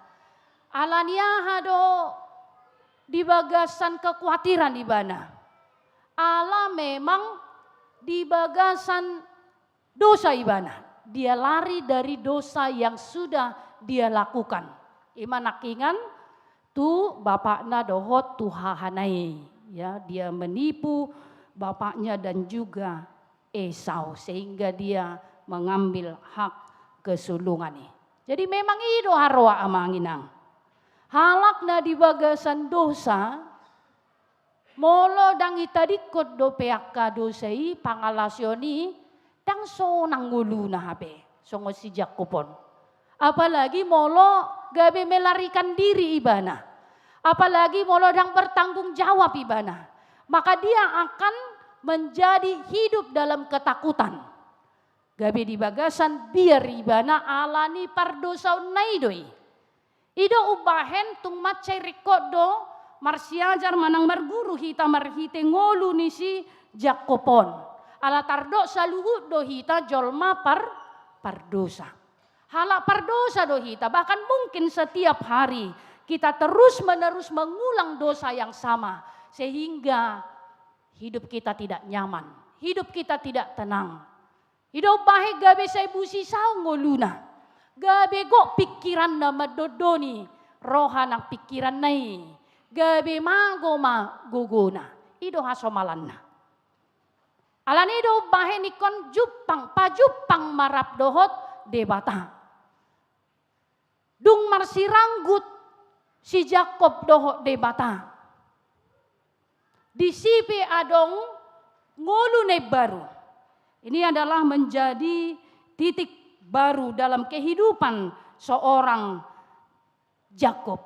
Alania hado di bagasan kekhawatiran ibana. Allah memang di bagasan dosa ibana. Dia lari dari dosa yang sudah dia lakukan. Iman nakingan tu bapaknya dohot tuhahanai. Ya, dia menipu bapaknya dan juga Esau sehingga dia mengambil hak kesulungan. Jadi memang itu harwa amanginang. Halakna di bagasan dosa molo dang itadikot do peaka dosai pangalasioni dang so nanggulu na habe songo si Jakopon. Apalagi molo gabe melarikan diri ibana. Apalagi molo dang bertanggung jawab ibana. Maka dia akan menjadi hidup dalam ketakutan. Gabe di bagasan biar ibana alani pardosa naidoi. Ido ubahen tung macai rikodo marsiajar manang marguru hita marhite ngolu ni si Jakopon. Ala tardo saluhut do hita jolma pardosa. Hala pardosa do hita bahkan mungkin setiap hari kita terus menerus mengulang dosa yang sama sehingga hidup kita tidak nyaman, hidup kita tidak tenang. Hidup bahe gabe say busi sao ngoluna. Gabe go pikiran na madodoni rohan ang pikiran nai. Gabe mago ma guguna. Ido hasomalan na. Alani do bahe nikon jupang pajupang marap dohot debata. Dung marsiranggut si Jakob dohot debata. Di sipi adong ngolu ne baru. Ini adalah menjadi titik baru dalam kehidupan seorang Jakob.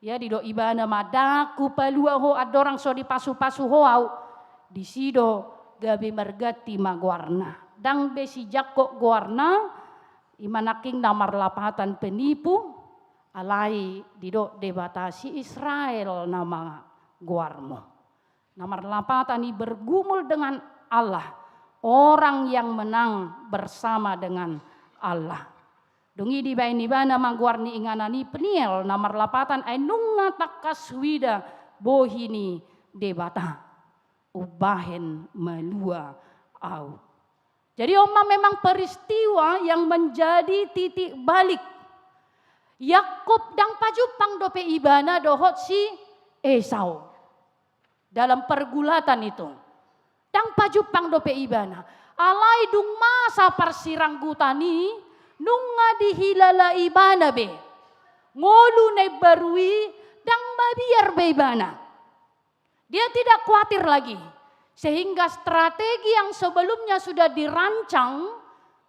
Ya di do ibana madaku palua ho adorang so di pasu-pasu hoau. Di sido gabi margati magwarna. Dang besi Jakob guarna imanaking namar lapatan penipu alai dido debatasi Israel nama guarmo. Namar lapatan ini bergumul dengan Allah. Orang yang menang bersama dengan Allah. Dungi di baini bana mangguarni inganani peniel namar lapatan ay nunga takaswida bohini debata. Ubahen melua au. Jadi oma memang peristiwa yang menjadi titik balik. Yakub dang pajupang dope ibana dohot si Esau. Dalam pergulatan itu. Dang pajupang dope ibana. Alai dung masa persirang gutani nunga dihilala ibana be. Ngolu ne barui dang mabiar be ibana. Dia tidak khawatir lagi. Sehingga strategi yang sebelumnya sudah dirancang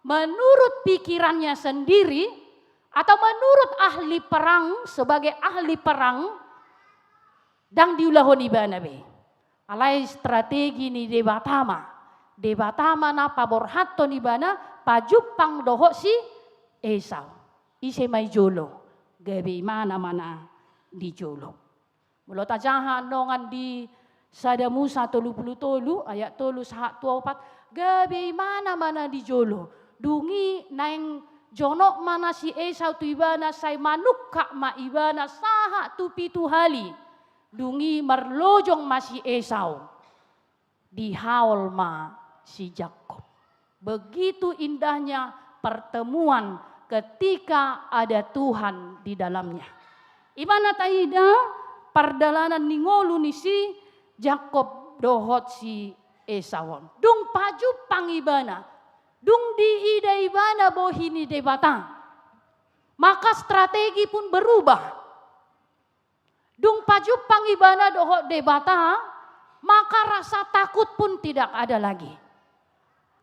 menurut pikirannya sendiri atau menurut ahli perang sebagai ahli perang dang diulahon ibana be. Alai strategi ni debatama na paborhaton ibana pajupang doho si Esau. Ise may jolo gabi mana di jolo. Mulo tajahan nongan di Sada Musa 33 ayat 3 sahak 24 gabi mana di jolo. Dungi naing jonok mana si Esau tu ibana say manuk kak ma ibana sahak tu pitu hali. Dungi marlojong ma si Esau. Di haul ma si Yakob. Begitu indahnya pertemuan ketika ada Tuhan di dalamnya. Imana taida perdalanan ningolu ni si Yakob dohot si Esawon. Dung paju pangibana. Dung di ida ibana bohini debata. Maka strategi pun berubah. Dung paju pangibana dohot debata. Maka rasa takut pun tidak ada lagi.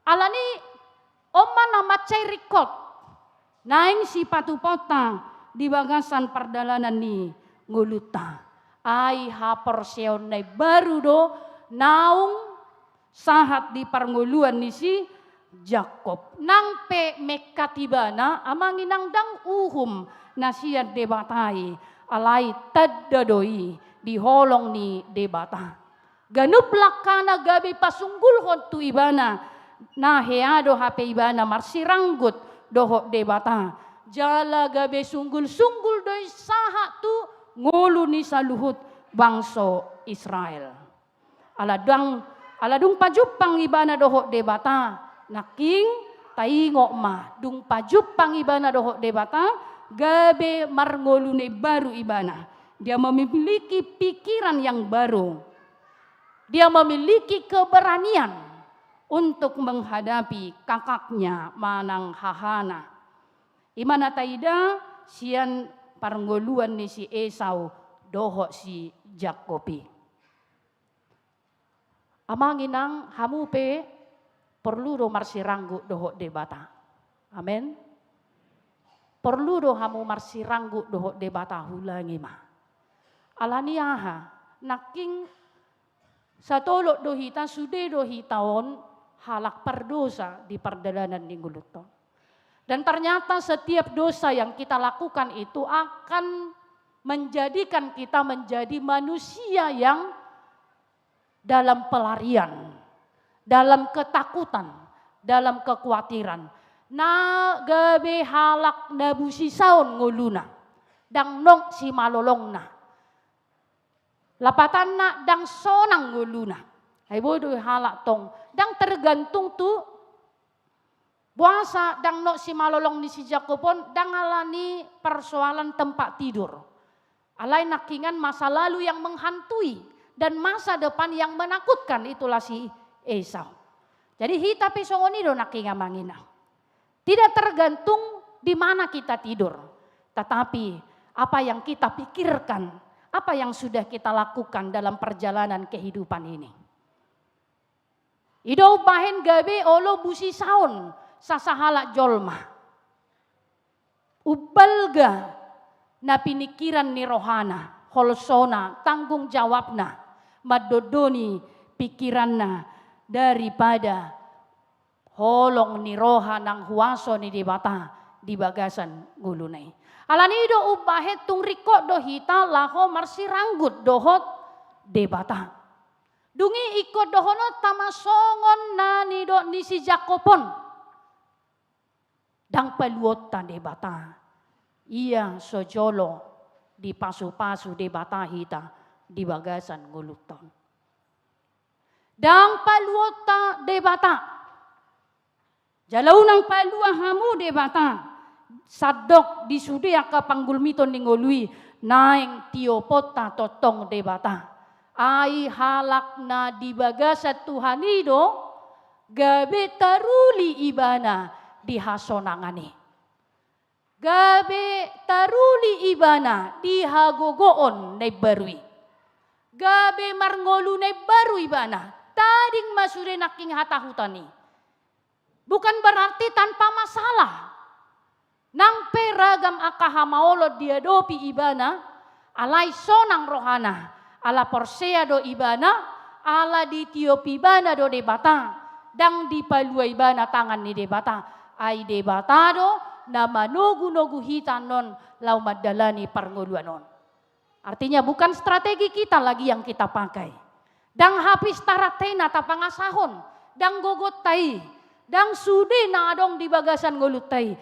Alani oma nama cai record. Naing si patupota di bagasan perdalanan ni nguluta. Ai hapor seonai baru do naung sahat di parnguluan ni si Yakob. Nang pe mekatibana amangin nang dang uhum nasiat debatai alai tadadoi di holong ni debata. Ganup lakana gabi pasunggul hot tu ibana na heado hape ibana marsiranggut dohok debata. Jala gabe sunggul-sunggul doi sahat tu ngulu ni saluhut bangso Israel. Aladung pajupang ibana dohok debata. Naking taingok ma. Dung pajupang ibana dohok debata. Gabe marngolu ni baru ibana. Dia memiliki pikiran yang baru. Dia memiliki keberanian untuk menghadapi kakaknya manang hahana. Imana taida sian parngoluan ni si Esau dohok si Yakobi. Amanginang hamupe perlu do marsiranggu dohok debata. Amen. Perlu do hamu marsiranggu dohok debata hulangi ma. Alaniaha naking satolok dohita sude dohitaon halak perdosa di perdalanan ningguluton. Dan ternyata setiap dosa yang kita lakukan itu akan menjadikan kita menjadi manusia yang dalam pelarian, dalam ketakutan, dalam kekhawatiran. Na gabe halak nabusi saun nguluna, dang nok si malolongna. Lapatan na dang sonang nguluna. Hai bodoh halak tong, dang tergantung tu puasa dang nok si malolong ni si Jakobon dang alani persoalan tempat tidur. Alai nakingan masa lalu yang menghantui dan masa depan yang menakutkan itulah si Esau. Jadi hita pisongoni do nakingan mangina. Tidak tergantung di mana kita tidur, tetapi apa yang kita pikirkan, apa yang sudah kita lakukan dalam perjalanan kehidupan ini. Ido bahen gabe olo busi saun sasahala jolma. Ubalga na pinikiran ni rohana, holsona, tanggung jawabna, madodoni pikiranna daripada holong ni roha nang huaso ni debata di bagasan gulunay. Alanido ubahet tung rikot do hita laho marsiranggut dohot debata. Dungi ikut dohono tamasongon na nido ni si Jakopon. Dang paluota debata. Iya sojolo di pasu-pasu debata hita di bagasan guluton. Dang paluota debata. Jalau nang palua hamu debata. Sadok di sudia ka panggulmito ningolui naeng tiopota totong debata. Ai halak na di bagasat Tuhanido gabe taruli ibana di hasonangani. Gabe taruli ibana di hagogoon na barui. Gabe marngolu na barui ibana. Tading masure naking hatahutani. Bukan berarti tanpa masalah. Nang peragam akahamaolo diadopi ibana. Alai sonang rohana. Ala porsea do ibana. Ala di tiopi ibana do debata. Dang di palua ibana tangan ni debata. Ai debata do. Na manogu-nogu hitan non lau madalani parngoluan non. Artinya bukan strategi kita lagi yang kita pakai. Dang habis taratena tapangasahon. Dang gogotai. Dang sude na adong di bagasan ngolutai.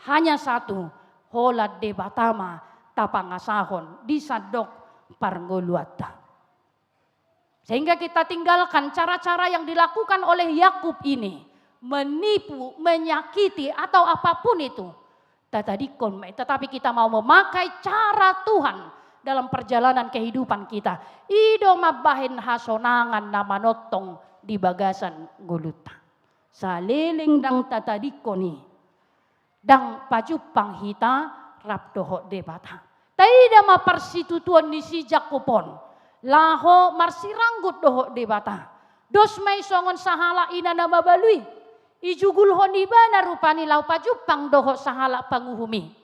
Hanya satu. Holat debatama tapangasahon. Di sadok parngoluata. Sehingga kita tinggalkan cara-cara yang dilakukan oleh Yakub ini. Menipu, menyakiti atau apapun itu. Tetapi kita mau memakai cara Tuhan dalam perjalanan kehidupan kita. Ido mabahin hasonangan na manotong di bagasan guluta. Saliling dang tatadikoni. Dang pajupang hita rapdoho debata. Taida maparsitutuan ni si Jakupon. Laho marsiranggut doho debata. Dos may songon sahala ina na mabalui. Ijugul honiba na rupani lau pajupang doho sahala panguhumi.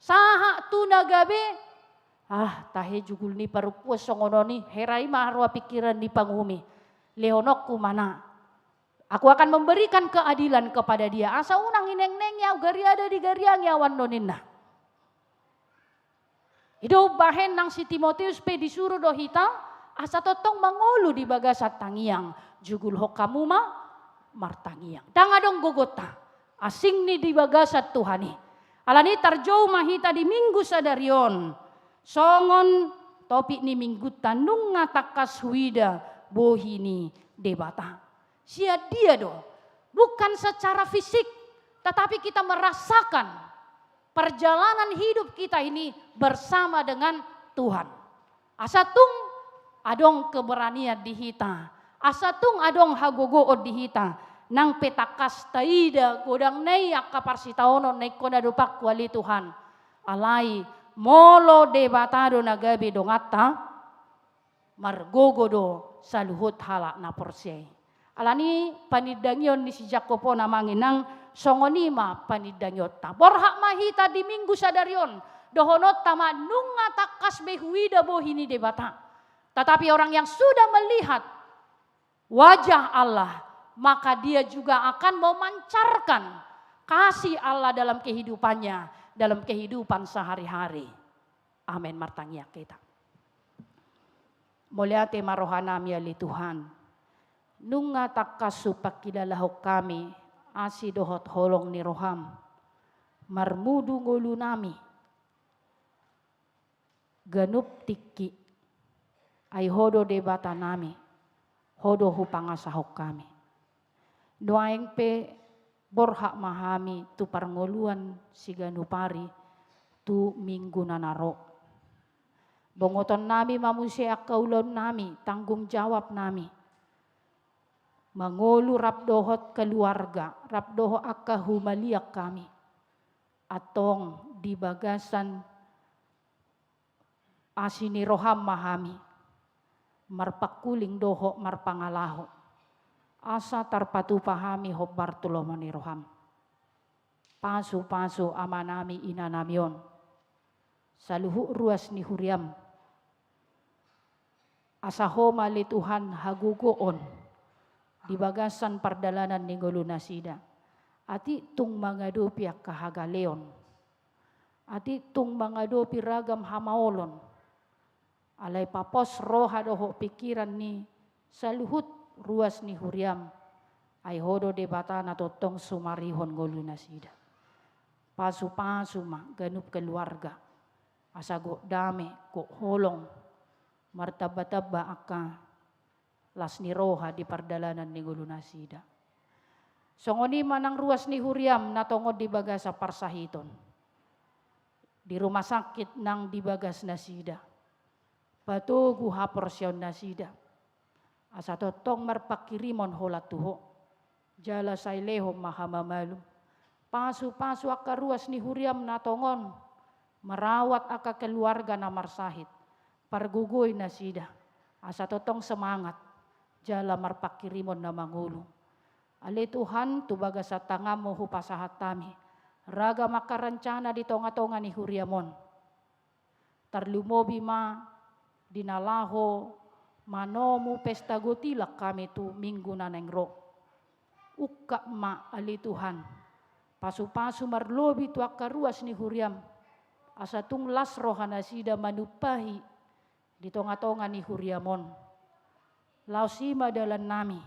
Saha tu nagabe. Tahe jugul ni parupuas songono ni. Herai maharwa pikiran ni panguhumi. Leonok kumana. Aku akan memberikan keadilan kepada dia. Asa unang ineng-neng ya gari ada di gariang yawan noninna. Ido bahen nang si Timotius pe disuruh dohita. Asa totong mangolu di bagasat tangiang. Jugul hokamuma. Martangiang. Dangadong gogota. Asing ni di bagasat Tuhani. Alani tarjou mahita di minggu sadarion. Songon topik ni minggu tanung ngatakas huida bohini debata. Sia dia do. Bukan secara fisik. Tetapi kita merasakan. Perjalanan hidup kita ini bersama dengan Tuhan. Asatung adong keberanian di hita. Asatung adong hagogo od dihita. Nang petakas taida godang nei akaparsitaono nei kona dupak wali Tuhan. Alai molo debatado nagabi dongata. Margogodo saluhut halak na porse. Alani panidangyon ni si Jakopo namangin nang songonima panidangyota. Borhak mahita di minggu sadarion. Dohonot tama nunga takas behuida bohini debata. Tetapi orang yang sudah melihat wajah Allah, maka dia juga akan memancarkan kasih Allah dalam kehidupannya, dalam kehidupan sehari-hari. Amin martangia kita. Mulyate marohanami ali Tuhan. Nunga takasu pakilalahu kami, asi dohot holong ni roham. Marmudu ngulu nami. Ganup tiki. Ay hodo debata nami. Hodo hupangasahok kami. Doaeng pe borhak mahami tu parngoluan si ganupari tu minggu nanaro. Bongoton nami mamusia kaulon nami, tanggung jawab nami. Mangolu rapdohot keluarga, rapdoho akahumaliak kami. Atong di bagasan asini roham mahami. Marpakuling doho marpangalaho. Asa tarpatu pahami ho Bartolomani roham. Pasu-pasu amanami inanamion. Saluhu ruas ni huriam. Asa ho mali Tuhan hagugoon. Di bagasan pardalanan ni Golunasida. Ati tung mangadopi kahagaleon. Ati tung mangadopi ragam hamaolon. Alay papos roha doho pikiran ni saluhut ruas ni huriam. Ay hodo debata na totong sumarihon Golunasida. Pasu-pasu ma ganup keluarga. Asago dame ko holong. Martaba-taba aka las ni roha di pardalanan ni Golunasida. Songoni manang ruas ni huriam natongod di bagasa parsahiton. Di rumah sakit nang di bagas nasida. Patugu haporsyon nasida. Asa totong marpakirimon holat tuho. Jala saileho mahamamalum. Pasu-pasu aka ruas ni huriam natongon. Merawat aka keluarga na marsahit. Pargugoy nasida. Asa totong semangat. Jala marpakirimon na mangulung. Ali Tuhan tubaga sa tangamo hupasahat tami. Raga makarancana di tonga-tonga ni huriamon. Tarlumobi ma dinalaho manomu pesta gotilak kami tu minggu nanengro. Ukka ma ali Tuhan. Pasu-pasu marlobi tu akaruas ni huriam. Asatung las rohana sida manupahi di tonga-tonga ni huriamon. Lausima dalan nami.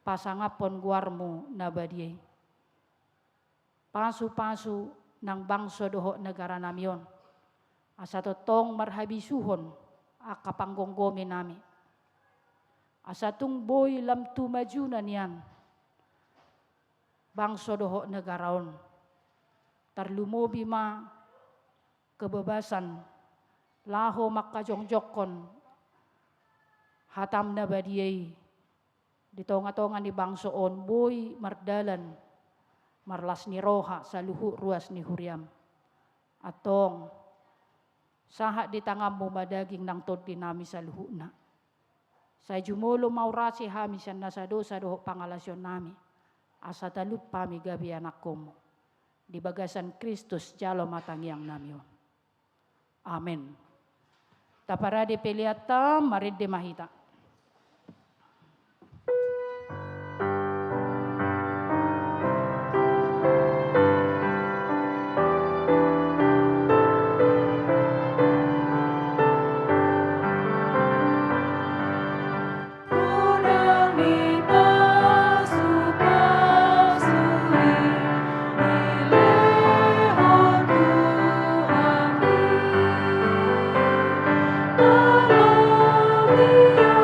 Pasangapon guarmu nabadiay. Pasu-pasu nang bangso doho negara namion. Asa totong marhabisuhon akapanggonggomi nami. Asa tung boy lam tumajunan yan. Bangso doho negaraon. Tarlumobi ma kebebasan. Laho makajongjokon. Hatam nabadiay. Di tonga-tonga ni bangsoon boy mardalan marlas ni roha sa luhu ruas ni huriam. Atong saha di tangamu madaging nang tod dinami sa luhu na. Sa jumulo maurasi hami siya nasa dosa doho pangalasyon nami. Asa talup pami gabi anak komo. Di bagasan Kristus jalo matangyang namion. Amen. Taparade peliata maride mahita. Hallelujah.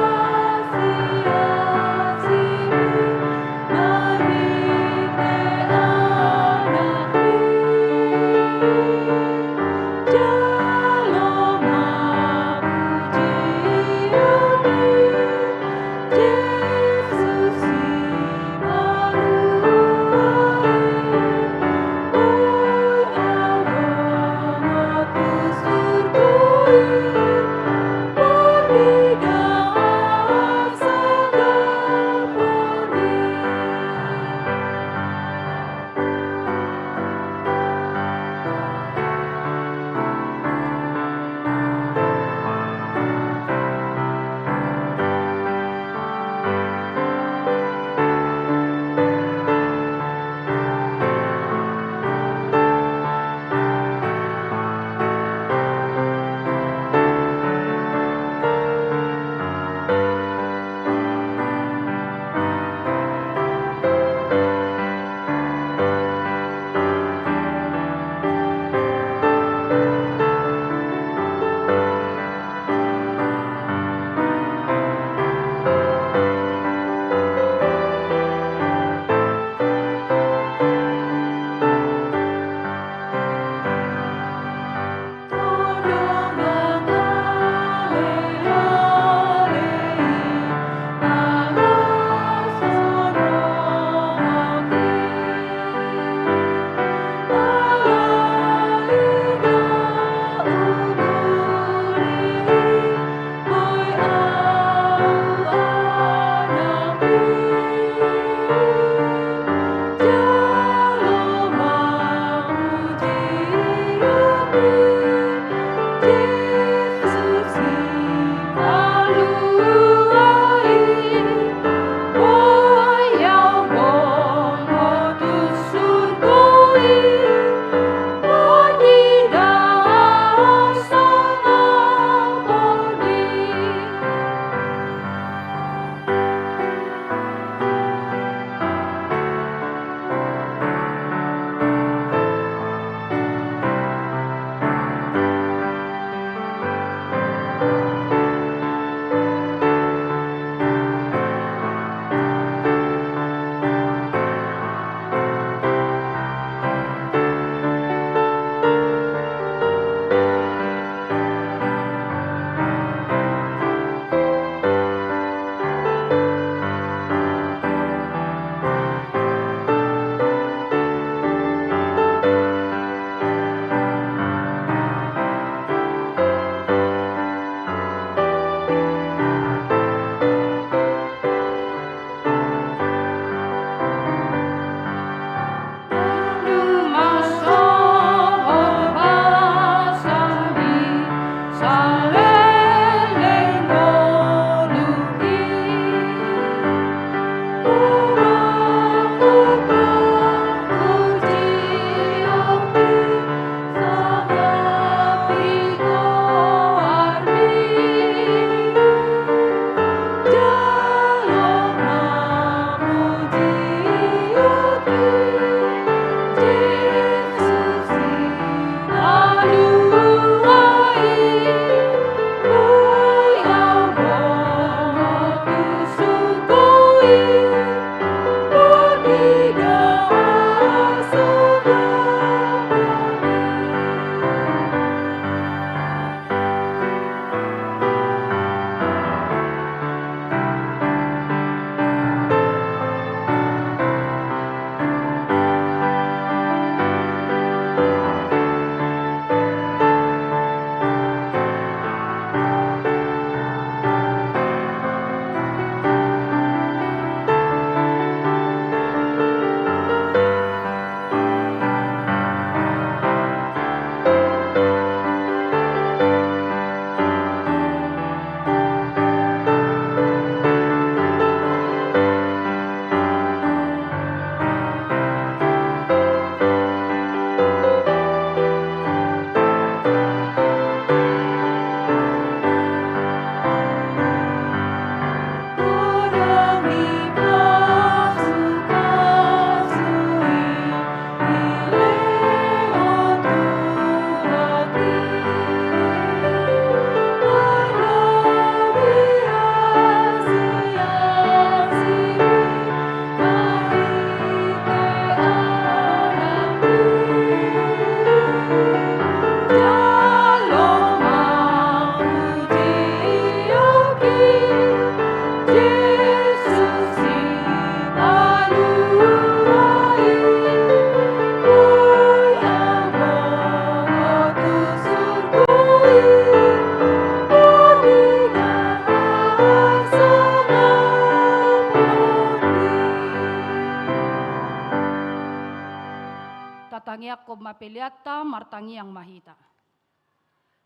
peliatta martangi yang mahita.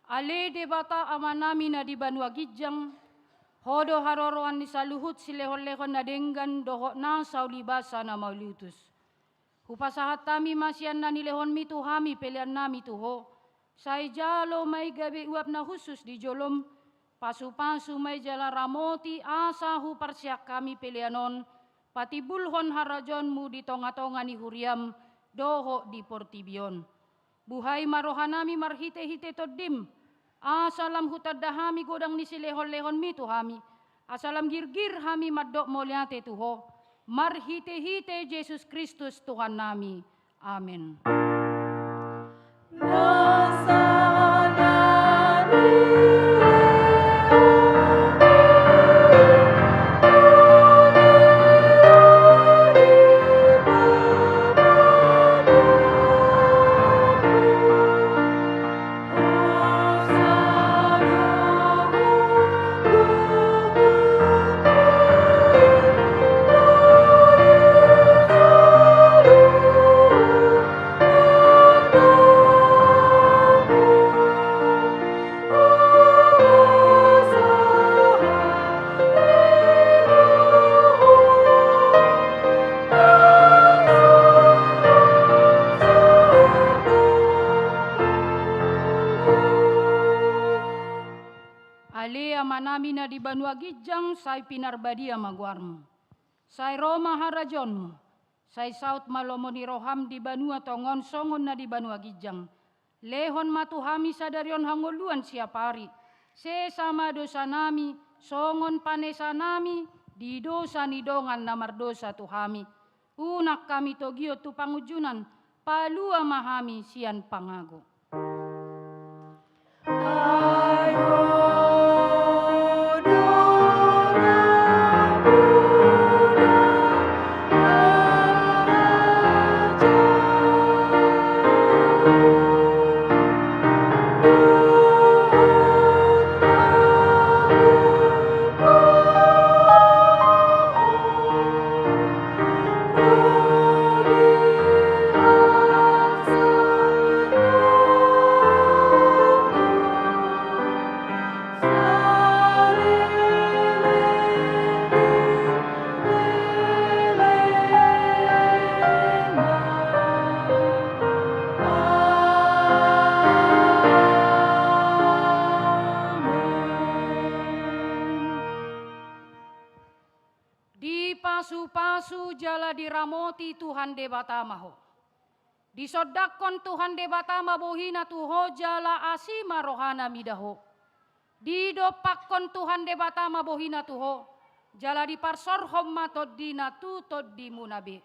Ale debata amanami na di Banua Gijang, hodo haroroan ni saluhut silehon-lehon na denggan doho na saulibasa na mauliutus. Hupasahat tami masyan na nilehon mi tuhami pelian nami tuho, say jalo may gabi uap na khusus di jolom, pasu-pasu may jala ramoti asa hu parsiak kami pelianon, pati bulhon harajonmu di tonga-tonga ni huriam, doho di portibion. Buhay marohanami marhite-hite todim, asalam hutadahami godang ni silehon-lehon mi tuhami, asalam girgir hami maddok moliate tuho, marhite-hite Yesus Kristus Tuhan nami. Amin. Manami na di Banua Gijang, say pinarbadia maguarmu. Say Roma harajonmu, say saut malomoni roham di Banua tongon songon na di Banua Gijang. Lehon matuhami sadarion hangoluan siapari. Sesama dosa nami, songon panesa nami, di dosa nidongan namar dosa tuhami. Unak kami togio tu pangujunan, palua mahami sian pangago. Pasu-pasu jala diramoti Tuhan debatamaho. Disodakon Tuhan debatama bohina tuho jala asima rohana midaho. Didopakon Tuhan debatama bohina tuho jala diparsorhom matod dina tutod dimunabe.